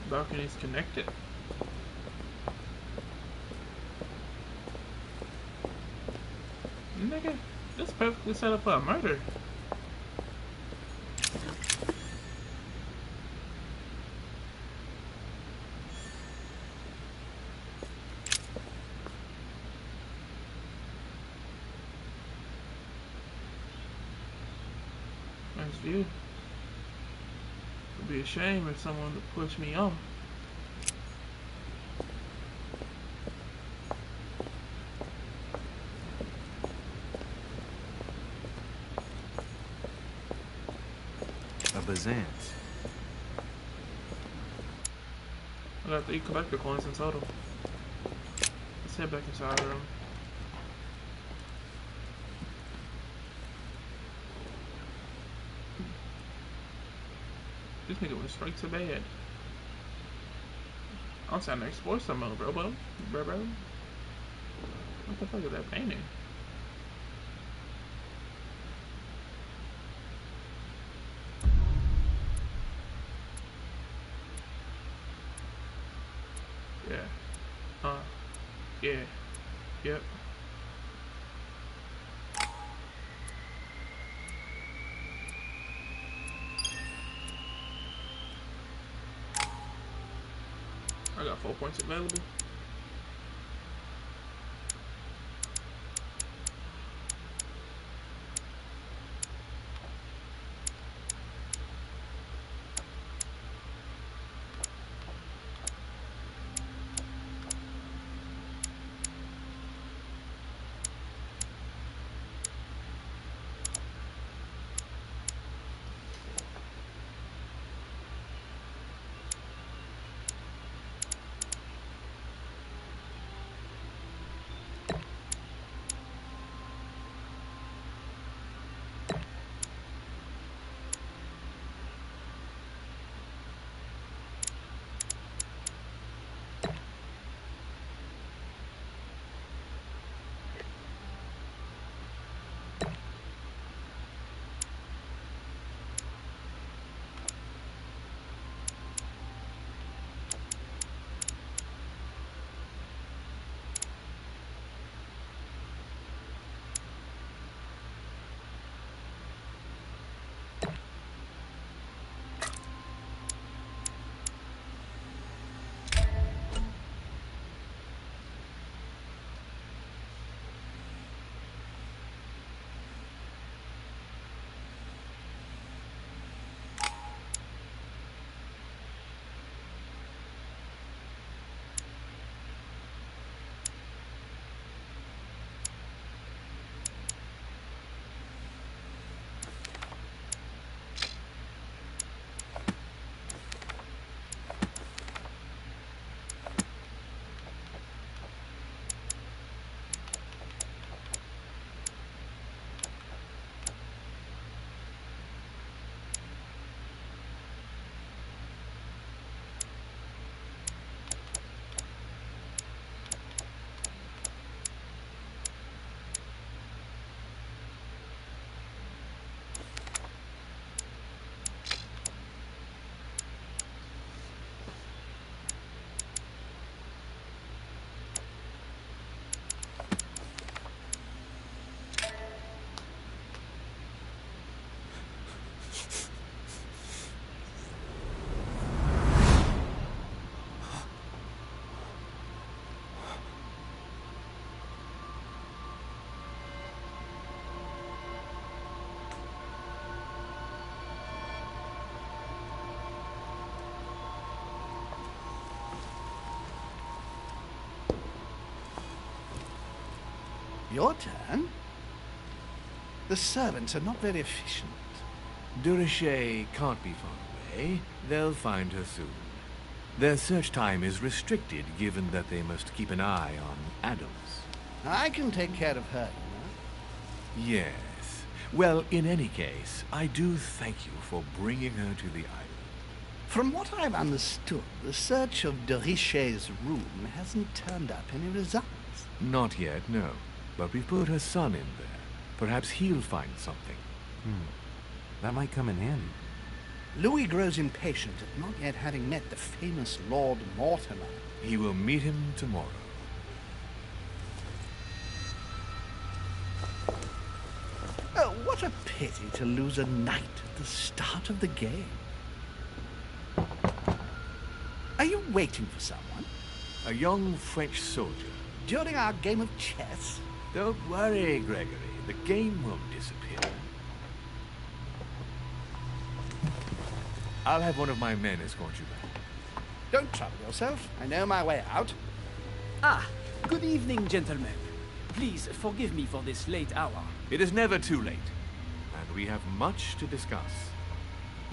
Balcony's connected. Nigga, this perfectly set up for a murder. Nice view. It'd be a shame if someone would push me on. Byzance. I got 3 collector coins in total. Let's head back inside the room. This nigga went straight to bed. I'm trying to explore some more, bro. What the fuck is that painting? Yeah. Yep. I got 4 points available. Your turn? The servants are not very efficient. Durocher can't be far away. They'll find her soon. Their search time is restricted, given that they must keep an eye on Adams. I can take care of her, you know. Yes. Well, in any case, I do thank you for bringing her to the island. From what I've understood, the search of Durocher's room hasn't turned up any results. Not yet, no. But we've put her son in there. Perhaps he'll find something. That might come in handy. Louis grows impatient at not yet having met the famous Lord Mortimer. He will meet him tomorrow. Oh, what a pity to lose a knight at the start of the game. Are you waiting for someone? A young French soldier. During our game of chess? Don't worry, Gregory. The game won't disappear. I'll have one of my men escort you back. Don't trouble yourself. I know my way out. Ah, good evening, gentlemen. Please forgive me for this late hour. It is never too late. And we have much to discuss.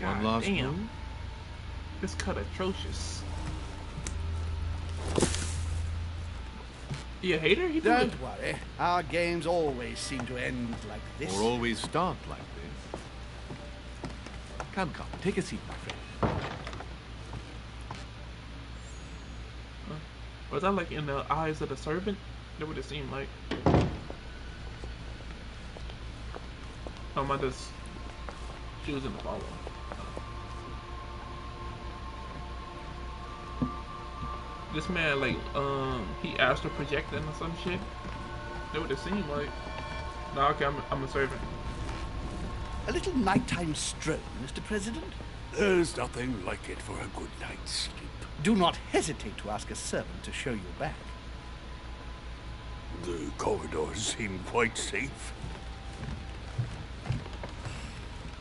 One last damn. move? This cut atrocious. You hate her? He Don't worry. Our games always seem to end like this. Or always start like this. Come, take a seat, my friend. Was that like in the eyes of the servant? That would it seem like. Or am I just choosing to follow? This man, like, he astral projecting or some shit. That would it seem like. Nah, okay, I'm a servant. A little nighttime stroll, Mr. President? There's nothing like it for a good night's sleep. Do not hesitate to ask a servant to show you back. The corridors seem quite safe.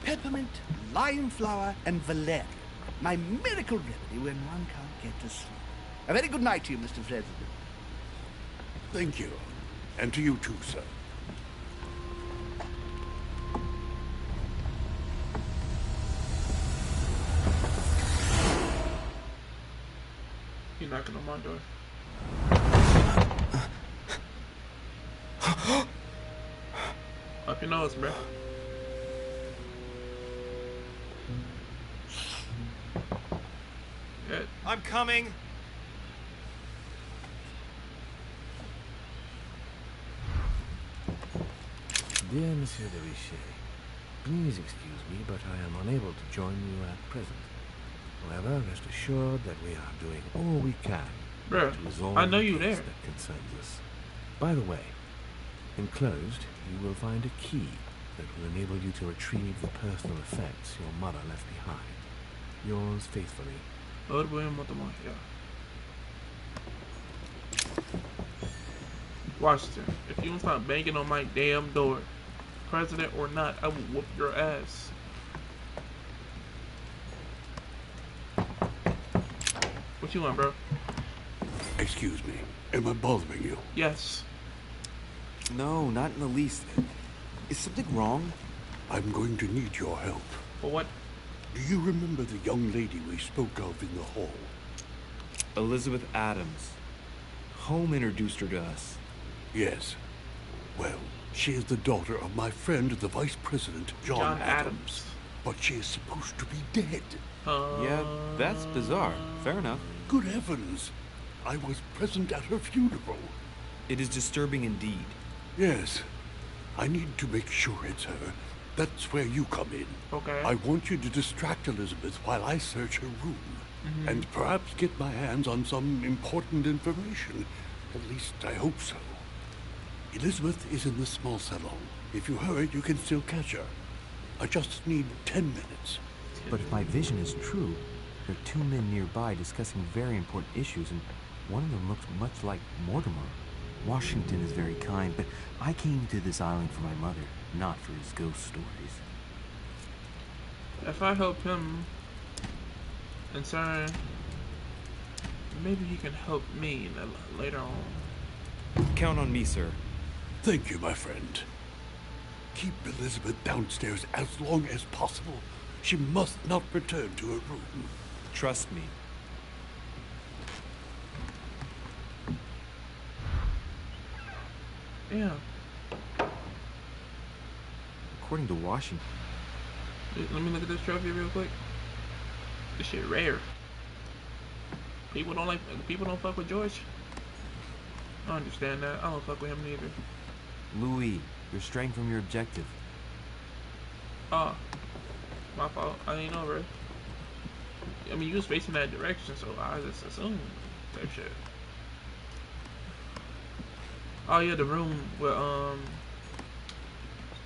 Peppermint, lime flower, and valerian. My miracle remedy when one can't get to sleep. A very good night to you, Mr. President. Thank you. And to you too, sir. You're knocking on my door. Up your nose, bro. Good. I'm coming. Dear Monsieur de Richet, please excuse me, but I am unable to join you at present. However, rest assured that we are doing all we can Bruh, to resolve I know the you case there. that concerns us. By the way, enclosed, you will find a key that will enable you to retrieve the personal effects your mother left behind. Yours faithfully, Lord William Mortimer, yeah. Washington, if you don't stop banging on my damn door, president or not, I will whoop your ass. What you want, bro? Excuse me. Am I bothering you? Yes. No, not in the least. Is something wrong? I'm going to need your help. For what? Do you remember the young lady we spoke of in the hall? Elizabeth Adams. Home introduced her to us. Yes. Well, she is the daughter of my friend, the Vice President, John Adams. But she is supposed to be dead. Yeah, that's bizarre. Fair enough. Good heavens! I was present at her funeral. It is disturbing indeed. Yes. I need to make sure it's her. That's where you come in. Okay. I want you to distract Elizabeth while I search her room. And perhaps get my hands on some important information. At least I hope so. Elizabeth is in the small salon. If you hurry, you can still catch her. I just need 10 minutes. But if my vision is true, there are two men nearby discussing very important issues, and one of them looks much like Mortimer. Washington is very kind, but I came to this island for my mother, not for his ghost stories. If I help him, and sorry, maybe he can help me later on. Count on me, sir. Thank you, my friend. Keep Elizabeth downstairs as long as possible. She must not return to her room. Trust me. Yeah. According to Washington. Let me look at this trophy real quick. This shit rare. People don't fuck with George. I understand that. I don't fuck with him neither. Louis, you're straying from your objective. Oh, my fault. I didn't know, bro. I mean, you was facing that direction, so I just assumed type shit. Oh yeah, the room where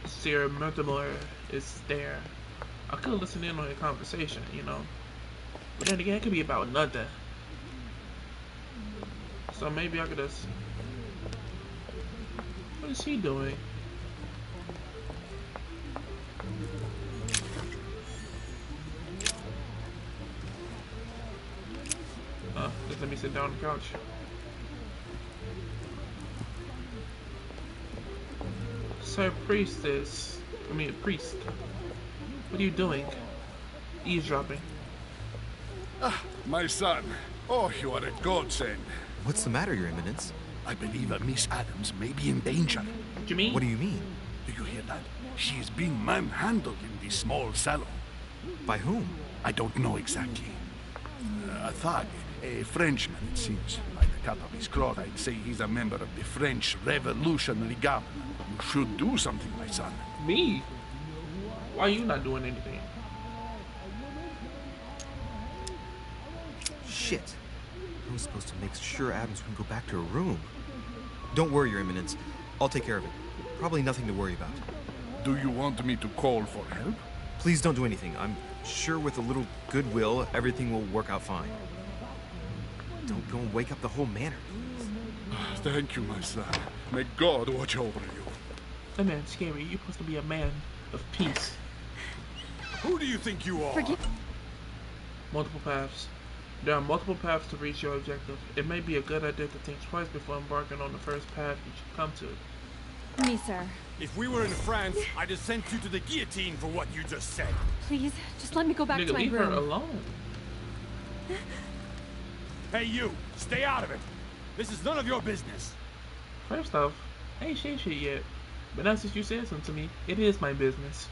Sir Mortimer is there. I could listen in on your conversation, you know. But then again, it could be about nothing. So maybe I could just... What is he doing? Just let me sit down on the couch. Sir Priestess, priest. What are you doing? Eavesdropping. Ah, my son. Oh, you are a godsend. What's the matter, Your Eminence? I believe Miss Adams may be in danger. What do you mean? What do you mean? Do you hear that? She is being manhandled in the small salon. By whom? I don't know exactly. A thug, a Frenchman, it seems. By the cut of his cloth, I'd say he's a member of the French Revolutionary Guard. You should do something, my son. Me? Why are you not doing anything? Shit. I was supposed to make sure Adams wouldn't go back to her room. Don't worry, Your Eminence. I'll take care of it. Probably nothing to worry about. Do you want me to call for help? Please don't do anything. I'm sure with a little goodwill, everything will work out fine. Don't go and wake up the whole manor. Thank you, my son. May God watch over you. That man's scary. You're supposed to be a man of peace. Who do you think you are? Multiple paths. There are multiple paths to reach your objective. It may be a good idea to think twice before embarking on the first path you should come to. Me, sir. If we were in France, I'd have sent you to the guillotine for what you just said. Please, just let me go back Nigga, to my leave room. her alone. Hey, you! Stay out of it! This is none of your business. First off, I ain't said shit yet. But now since you said something to me, it is my business.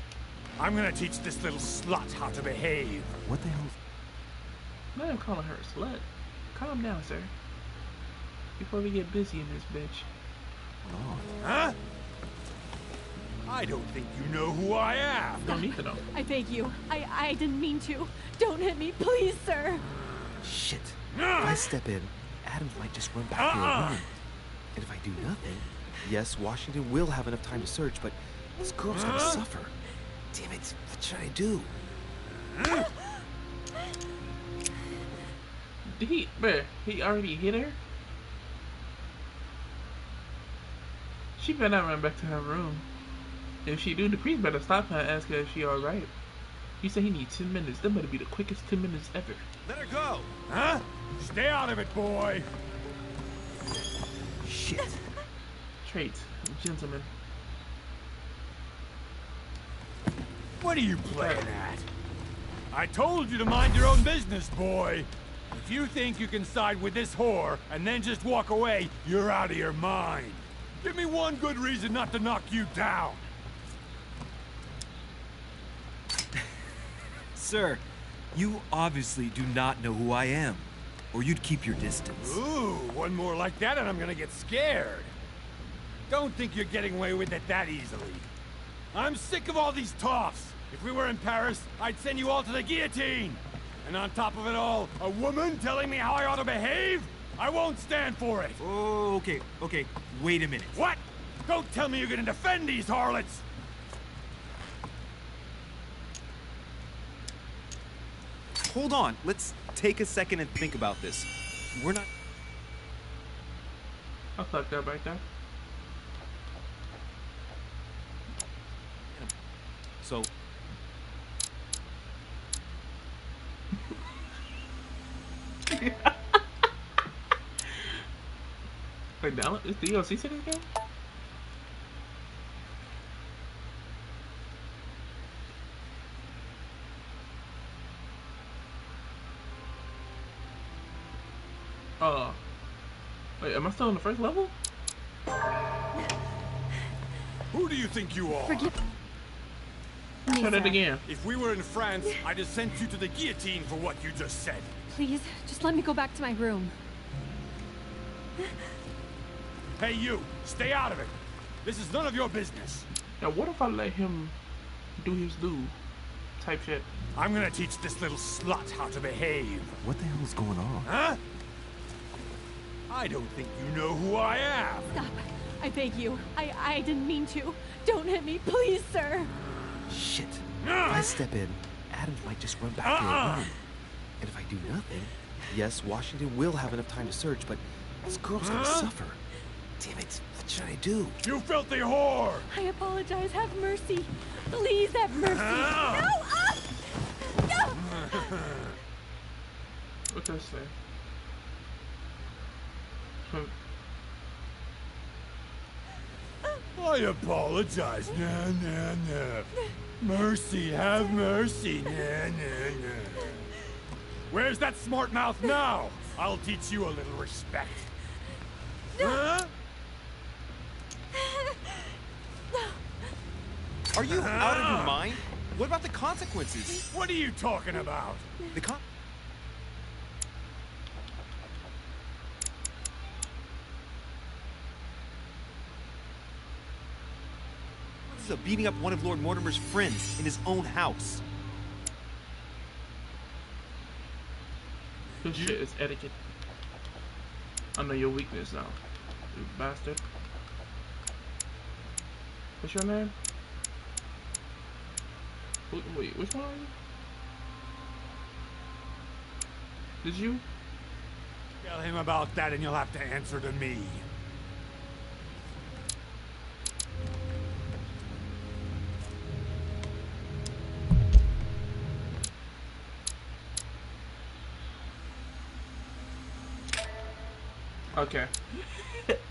I'm gonna teach this little slut how to behave. What the hell? I'm not even calling her a slut. Calm down, sir. Before we get busy in this bitch. Oh. Huh? I don't think you know who I am. Don't need to know. I beg you. I didn't mean to. Don't hit me, please, sir. Shit. If I step in, Adams might just run back to her room. And if I do nothing, yes, Washington will have enough time to search, but this girl's gonna suffer. Damn it, what should I do? He already hit her? She better not run back to her room. If she do, the priest better stop her and ask her if she alright. He said he needs 10 minutes. That better be the quickest 10 minutes ever. Let her go! Huh? Stay out of it, boy! Shit. Traits, gentlemen. What are you playing at? I told you to mind your own business, boy! If you think you can side with this whore and then just walk away, you're out of your mind. Give me one good reason not to knock you down. Sir, you obviously do not know who I am, or you'd keep your distance. Ooh, one more like that and I'm gonna get scared. Don't think you're getting away with it that easily. I'm sick of all these toffs. If we were in Paris, I'd send you all to the guillotine. And on top of it all, a woman telling me how I ought to behave? I won't stand for it. Oh, okay, wait a minute. What? Don't tell me you're gonna defend these harlots. Hold on, let's take a second and think about this. We're not... I fucked up right there. So... Wait, now is DLC to this game? am I still on the first level? Who do you think you are? Forgive me, Try that sir. again. If we were in France, I'd have sent you to the guillotine for what you just said. Please, just let me go back to my room. Hey, you! Stay out of it! This is none of your business. Now, what if I let him do his do type shit? I'm gonna teach this little slut how to behave. What the hell is going on? Huh? I don't think you know who I am. Stop. I beg you. I didn't mean to. Don't hit me, please, sir. Shit. If I step in, Adams might just run back to her room. And if I do nothing, yes, Washington will have enough time to search, but this girl's gonna suffer. Damn it, what should I do? You filthy whore! I apologize. Have mercy. Please have mercy. No! No! What does it say? I apologize. Nah, nah, nah. Mercy, have mercy. Nah, nah, nah. Where's that smart mouth now? I'll teach you a little respect. Huh? Are you out of your mind? What about the consequences? What are you talking about? The con- of beating up one of Lord Mortimer's friends in his own house. This shit is etiquette. I know your weakness now, you bastard. What's your name? Wait, which one are you? Did you? Tell him about that and you'll have to answer to me. Okay.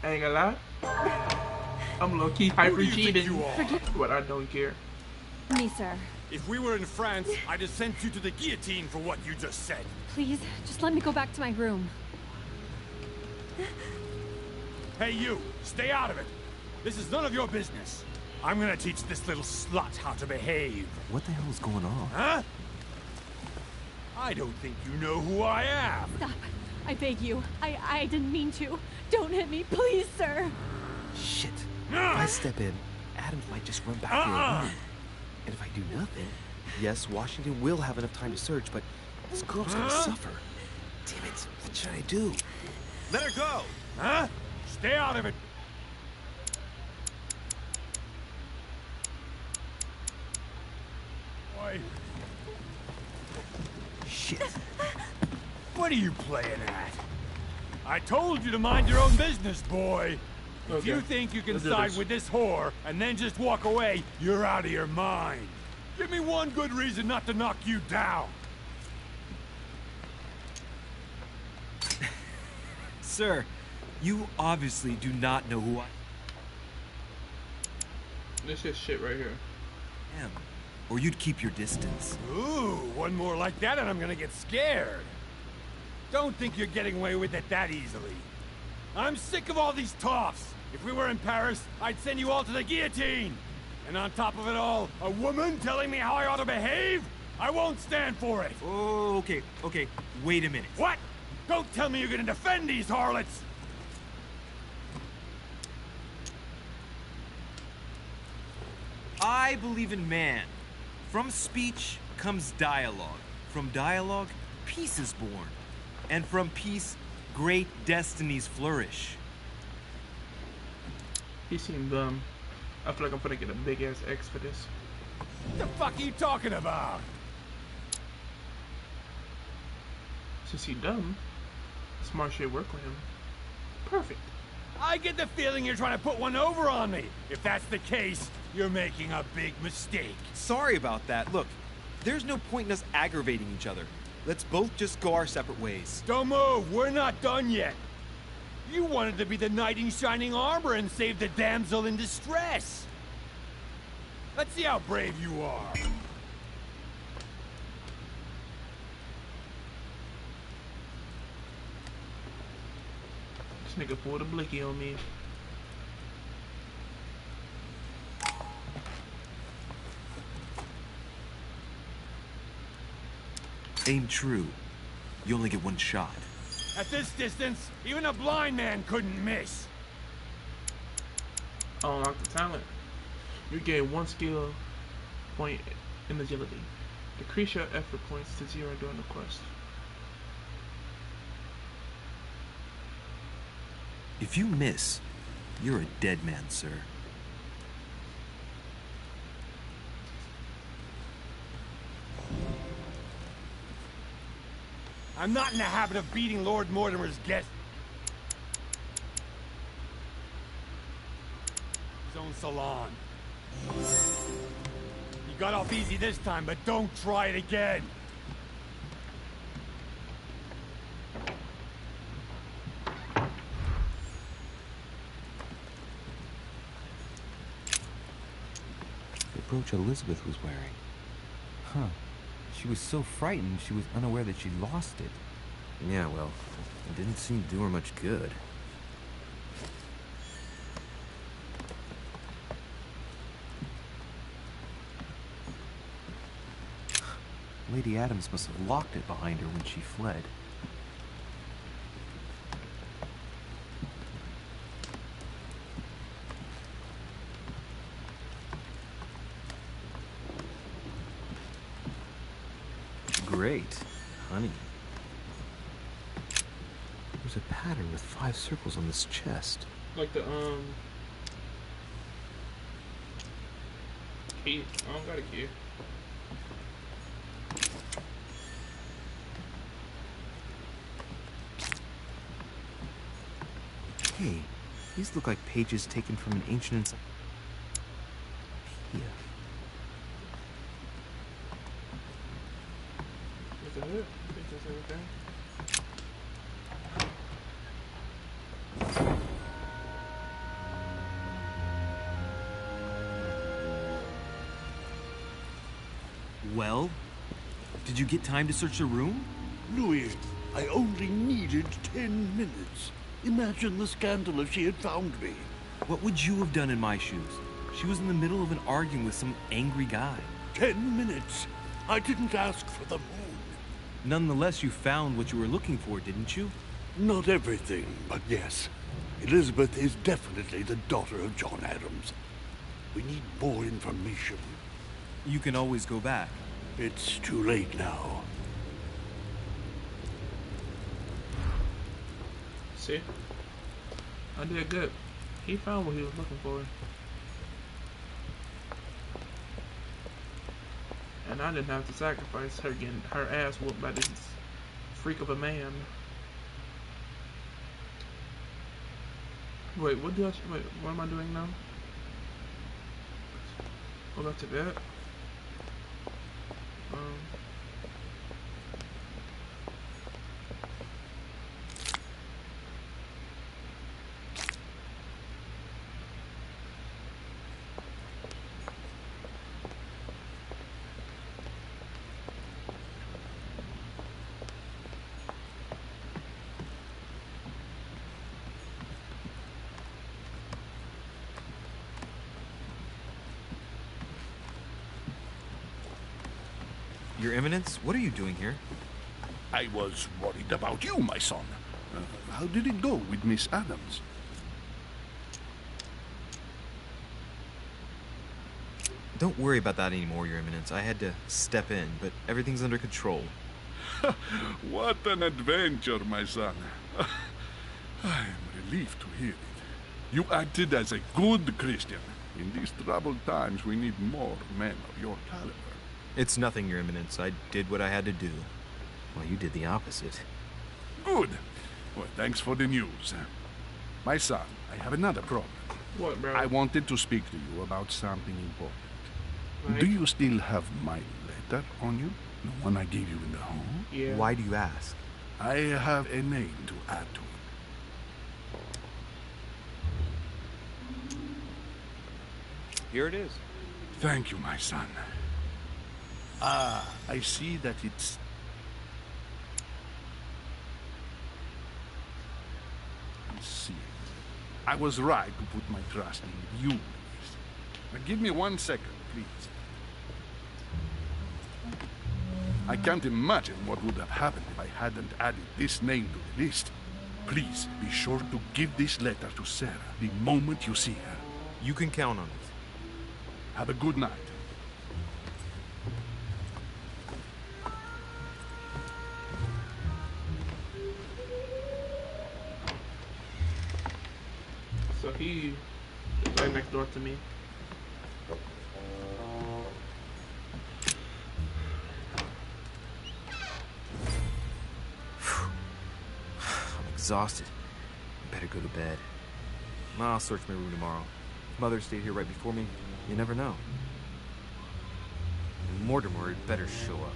I ain't gonna lie. I'm low-key hyper cheating, but I don't care. Me, sir. If we were in France, I'd have sent you to the guillotine for what you just said. Please, just let me go back to my room. Hey, you! Stay out of it! This is none of your business. I'm gonna teach this little slut how to behave. What the hell is going on? Huh? I don't think you know who I am. Stop. I beg you. I didn't mean to. Don't hit me, please, sir. Shit. If I step in, Adams might just run back to her room. And if I do nothing, yes, Washington will have enough time to search, but this girl's gonna suffer. Damn it, what should I do? Let her go! Huh? Stay out of it! Boy. Shit. What are you playing at? I told you to mind your own business, boy. If Okay. you think you can Let's do side this. with this whore and then just walk away, you're out of your mind. Give me one good reason not to knock you down. Sir, you obviously do not know who I This is shit right here. am, or you'd keep your distance. Ooh, one more like that and I'm gonna get scared. Don't think you're getting away with it that easily. I'm sick of all these toffs. If we were in Paris, I'd send you all to the guillotine. And on top of it all, a woman telling me how I ought to behave? I won't stand for it. Oh, okay, wait a minute. What? Don't tell me you're gonna defend these harlots. I believe in man. From speech comes dialogue. From dialogue, peace is born. And from peace, great destinies flourish. He seemed dumb. I feel like I'm gonna get a big ass X for this. What the fuck are you talking about? Since he dumb, smart shit work on him. Perfect. I get the feeling you're trying to put one over on me. If that's the case, you're making a big mistake. Sorry about that. Look, there's no point in us aggravating each other. Let's both just go our separate ways. Don't move, we're not done yet. You wanted to be the knight in shining armor and save the damsel in distress. Let's see how brave you are. It's Nigga pulled a blicky on me. Aim true. You only get one shot. At this distance, even a blind man couldn't miss. Unlock the talent. You gain 1 skill point in agility. Decrease your effort points to 0 during the quest. If you miss, you're a dead man, sir. I'm not in the habit of beating Lord Mortimer's guests. His own salon. You got off easy this time, but don't try it again. The brooch Elizabeth was wearing. Huh. She was so frightened she was unaware that she lost it. Yeah, well, it didn't seem to do her much good. Lady Adams must have locked it behind her when she fled. Great. Honey. There's a pattern with 5 circles on this chest. Like the, key. I don't got a key. Hey, these look like pages taken from an ancient encyclopedia. Is that it? I think that's everything. Well, did you get time to search the room? Louis, I only needed 10 minutes. Imagine the scandal if she had found me. What would you have done in my shoes? She was in the middle of an arguing with some angry guy. 10 minutes? I didn't ask for the moon. Nonetheless, you found what you were looking for, didn't you? Not everything, but yes. Elizabeth is definitely the daughter of John Adams. We need more information. You can always go back. It's too late now. See? I did good. He found what he was looking for. And I didn't have to sacrifice her getting her ass whooped by this freak of a man. Wait, what am I doing now? Go back to bed. Your Eminence, what are you doing here? I was worried about you, my son. How did it go with Miss Adams? Don't worry about that anymore, Your Eminence. I had to step in, but everything's under control. What an adventure, my son. I am relieved to hear it. You acted as a good Christian. In these troubled times, we need more men of your caliber. It's nothing, Your Eminence. I did what I had to do. Well, you did the opposite. Good. Well, thanks for the news. My son, I have another problem. What, bro? I wanted to speak to you about something important. Right. Do you still have my letter on you? The one I gave you in the hall? Yeah. Why do you ask? I have a name to add to it. Here it is. Thank you, my son. Ah, I see that it's... I see. I was right to put my trust in you. Now give me 1 second, please. I can't imagine what would have happened if I hadn't added this name to the list. Please be sure to give this letter to Sarah the moment you see her. You can count on it. Have a good night. So he is right next door to me. I'm exhausted. Better go to bed. I'll search my room tomorrow. If Mother stayed here right before me, you never know. And Mortimer had better show up.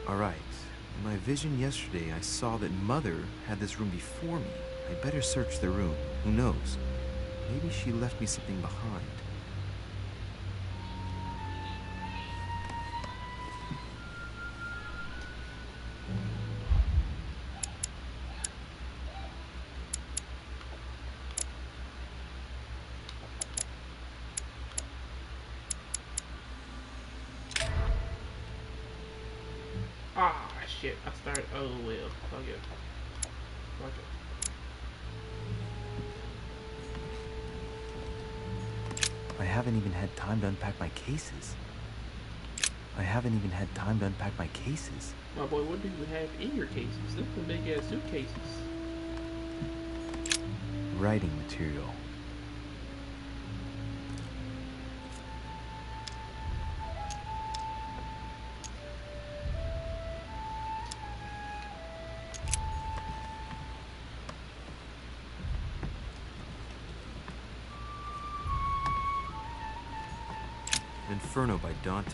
Alright. In my vision yesterday, I saw that Mother had this room before me. I better search the room. Who knows? Maybe she left me something behind. Ah, shit. I started. Oh, well. Fuck it. Fuck it. I haven't even had time to unpack my cases. My boy, what do you have in your cases? Those are big ass suitcases. Writing material. Inferno by Dante.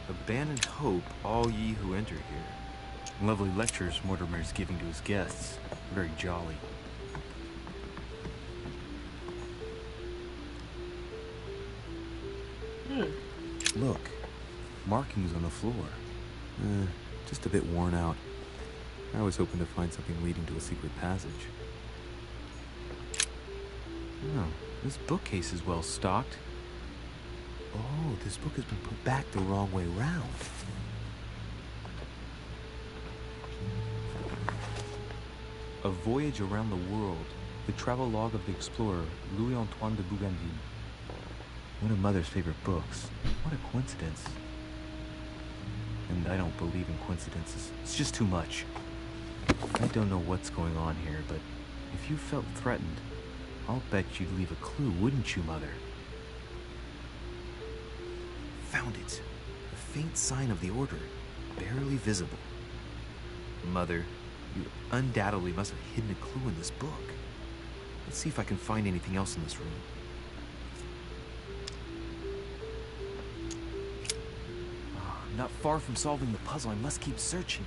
Abandon hope, all ye who enter here. Lovely lectures Mortimer's giving to his guests. Very jolly. Look, markings on the floor. Just a bit worn out. I was hoping to find something leading to a secret passage. Oh, this bookcase is well stocked. Oh, this book has been put back the wrong way round. A Voyage Around the World. The travel log of the explorer, Louis-Antoine de Bougainville. One of Mother's favorite books. What a coincidence. And I don't believe in coincidences. It's just too much. I don't know what's going on here, but if you felt threatened, I'll bet you'd leave a clue, wouldn't you, Mother? Found it. A faint sign of the Order, barely visible. Mother, you undoubtedly must have hidden a clue in this book. Let's see if I can find anything else in this room. I'm not far from solving the puzzle. I must keep searching.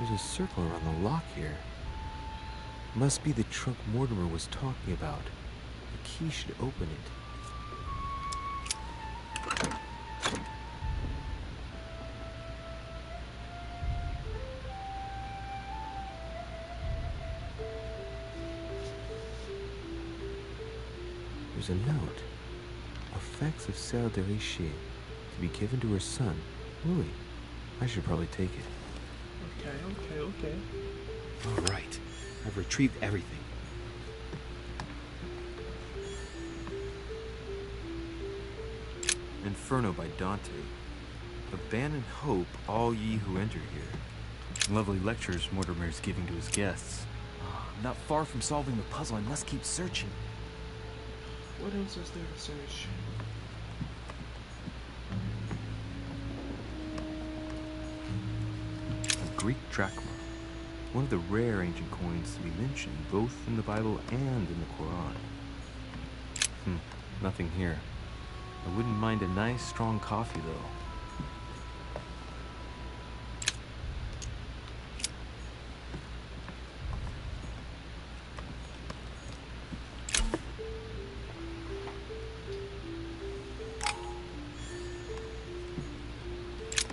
There's a circle around the lock here. Must be the trunk Mortimer was talking about. The key should open it. There's a note. Effects of Sarah de Richer to be given to her son, Louis. I should probably take it. Okay. All right. I've retrieved everything. Inferno by Dante. Abandon hope, all ye who enter here. Lovely lectures Mortimer's giving to his guests. I'm not far from solving the puzzle. I must keep searching. What else is there to search? A Greek drachma. One of the rare ancient coins to be mentioned both in the Bible and in the Quran. Nothing here. I wouldn't mind a nice strong coffee though.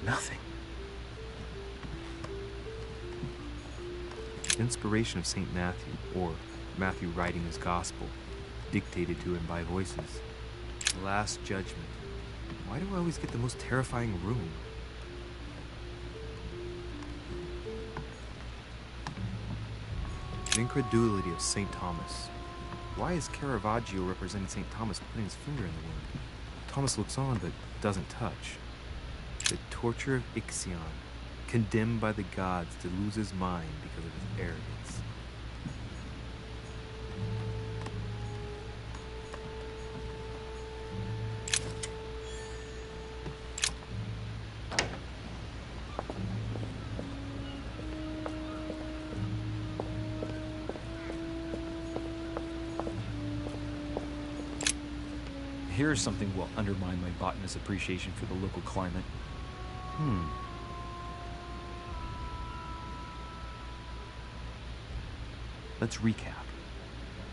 Nothing. Inspiration of St. Matthew, or Matthew writing his gospel, dictated to him by voices. The Last Judgment. Why do I always get the most terrifying room? The Incredulity of St. Thomas. Why is Caravaggio representing St. Thomas putting his finger in the wound? Thomas looks on but doesn't touch. The torture of Ixion, condemned by the gods to lose his mind because of his arrogance. Here's something will undermine my botanist's appreciation for the local climate. Let's recap.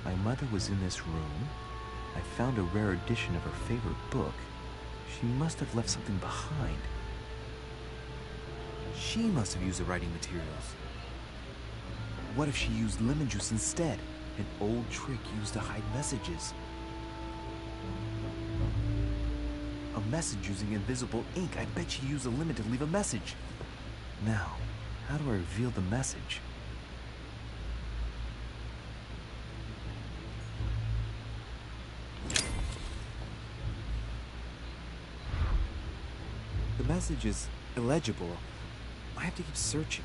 My mother was in this room. I found a rare edition of her favorite book. She must have left something behind. She must have used the writing materials. What if she used lemon juice instead? An old trick used to hide messages. A message using invisible ink. I bet she used a lemon to leave a message. Now, how do I reveal the message? The message is illegible. I have to keep searching.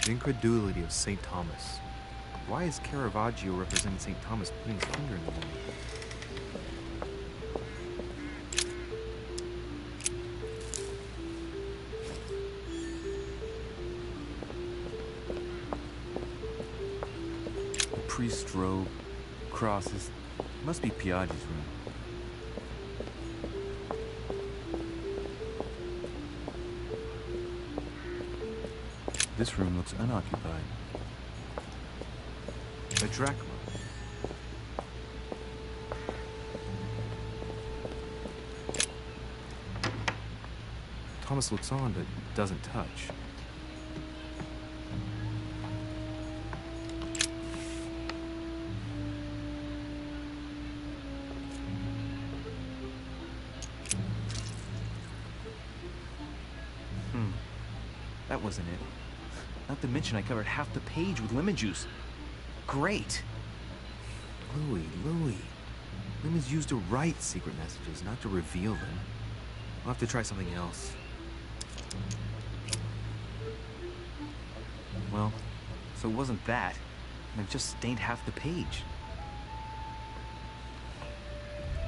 The Incredulity of St. Thomas. Why is Caravaggio representing St. Thomas putting his finger in the wound? A priest's robe, crosses. Must be Piaggi's room. This room looks unoccupied. A drachma. Thomas looks on but doesn't touch. That wasn't it. Not to mention I covered half the page with lemon juice. Great. Louis. Lemon's used to write secret messages, not to reveal them. I'll have to try something else. Well, so it wasn't that. And I've just stained half the page.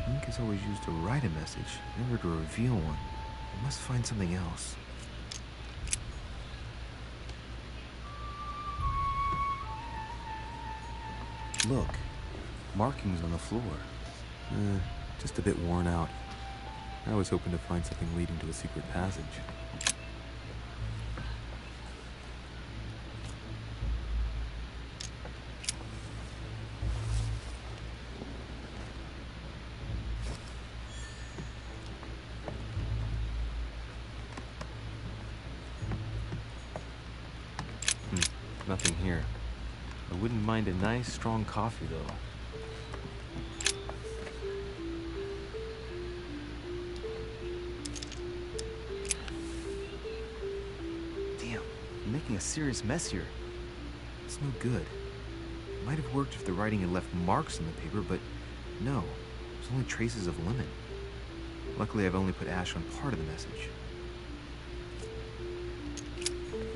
Ink is always used to write a message, never to reveal one. I must find something else. Look, markings on the floor. Just a bit worn out. I was hoping to find something leading to a secret passage. Nothing here. I wouldn't mind a nice, strong coffee, though. Damn, I'm making a serious mess here. It's no good. It might have worked if the writing had left marks on the paper, but no. There's only traces of lemon. Luckily, I've only put ash on part of the message.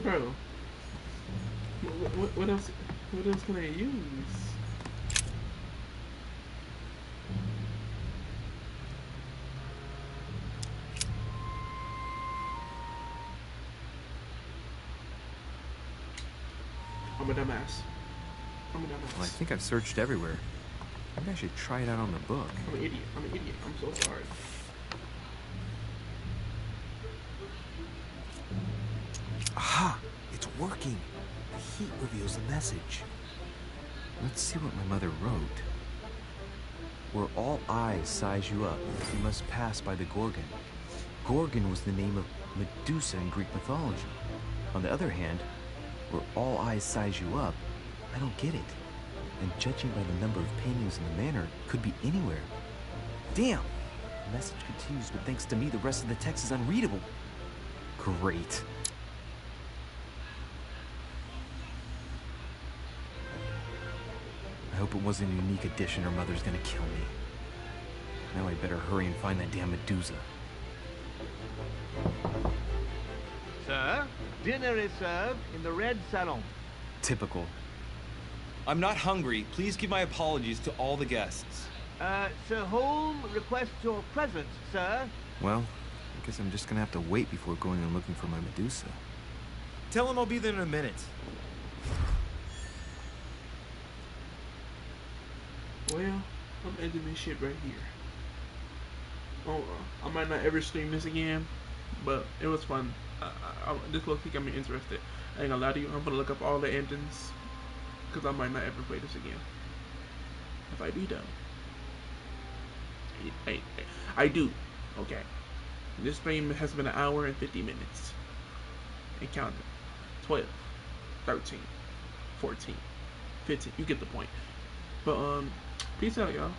Bro. What else can I use? I'm a dumbass. Well, I think I've searched everywhere. Maybe I should try it out on the book. I'm an idiot. I'm so sorry. Aha! It's working! The heat reveals the message. Let's see what my mother wrote. Where all eyes size you up, you must pass by the Gorgon. Gorgon was the name of Medusa in Greek mythology. On the other hand, where all eyes size you up, I don't get it. And judging by the number of paintings in the manor, could be anywhere. Damn! The message continues, but thanks to me, the rest of the text is unreadable. Great. I hope it wasn't a unique edition or Mother's gonna kill me. Now I'd better hurry and find that damn Medusa. Sir, dinner is served in the red salon. Typical. I'm not hungry. Please give my apologies to all the guests. Sir Holm requests your presence, sir. Well, I guess I'm just gonna have to wait before going and looking for my Medusa. Tell him I'll be there in a minute. Well, I'm ending this shit right here. Oh, I might not ever stream this again, but it was fun. This look got me interested. I ain't gonna lie to you, I'm gonna look up all the endings, because I might not ever play this again. If I do, though. I do. Okay. This stream has been 1 hour and 50 minutes. And counting. 12, 13, 14, 15. You get the point. But, peace out, y'all.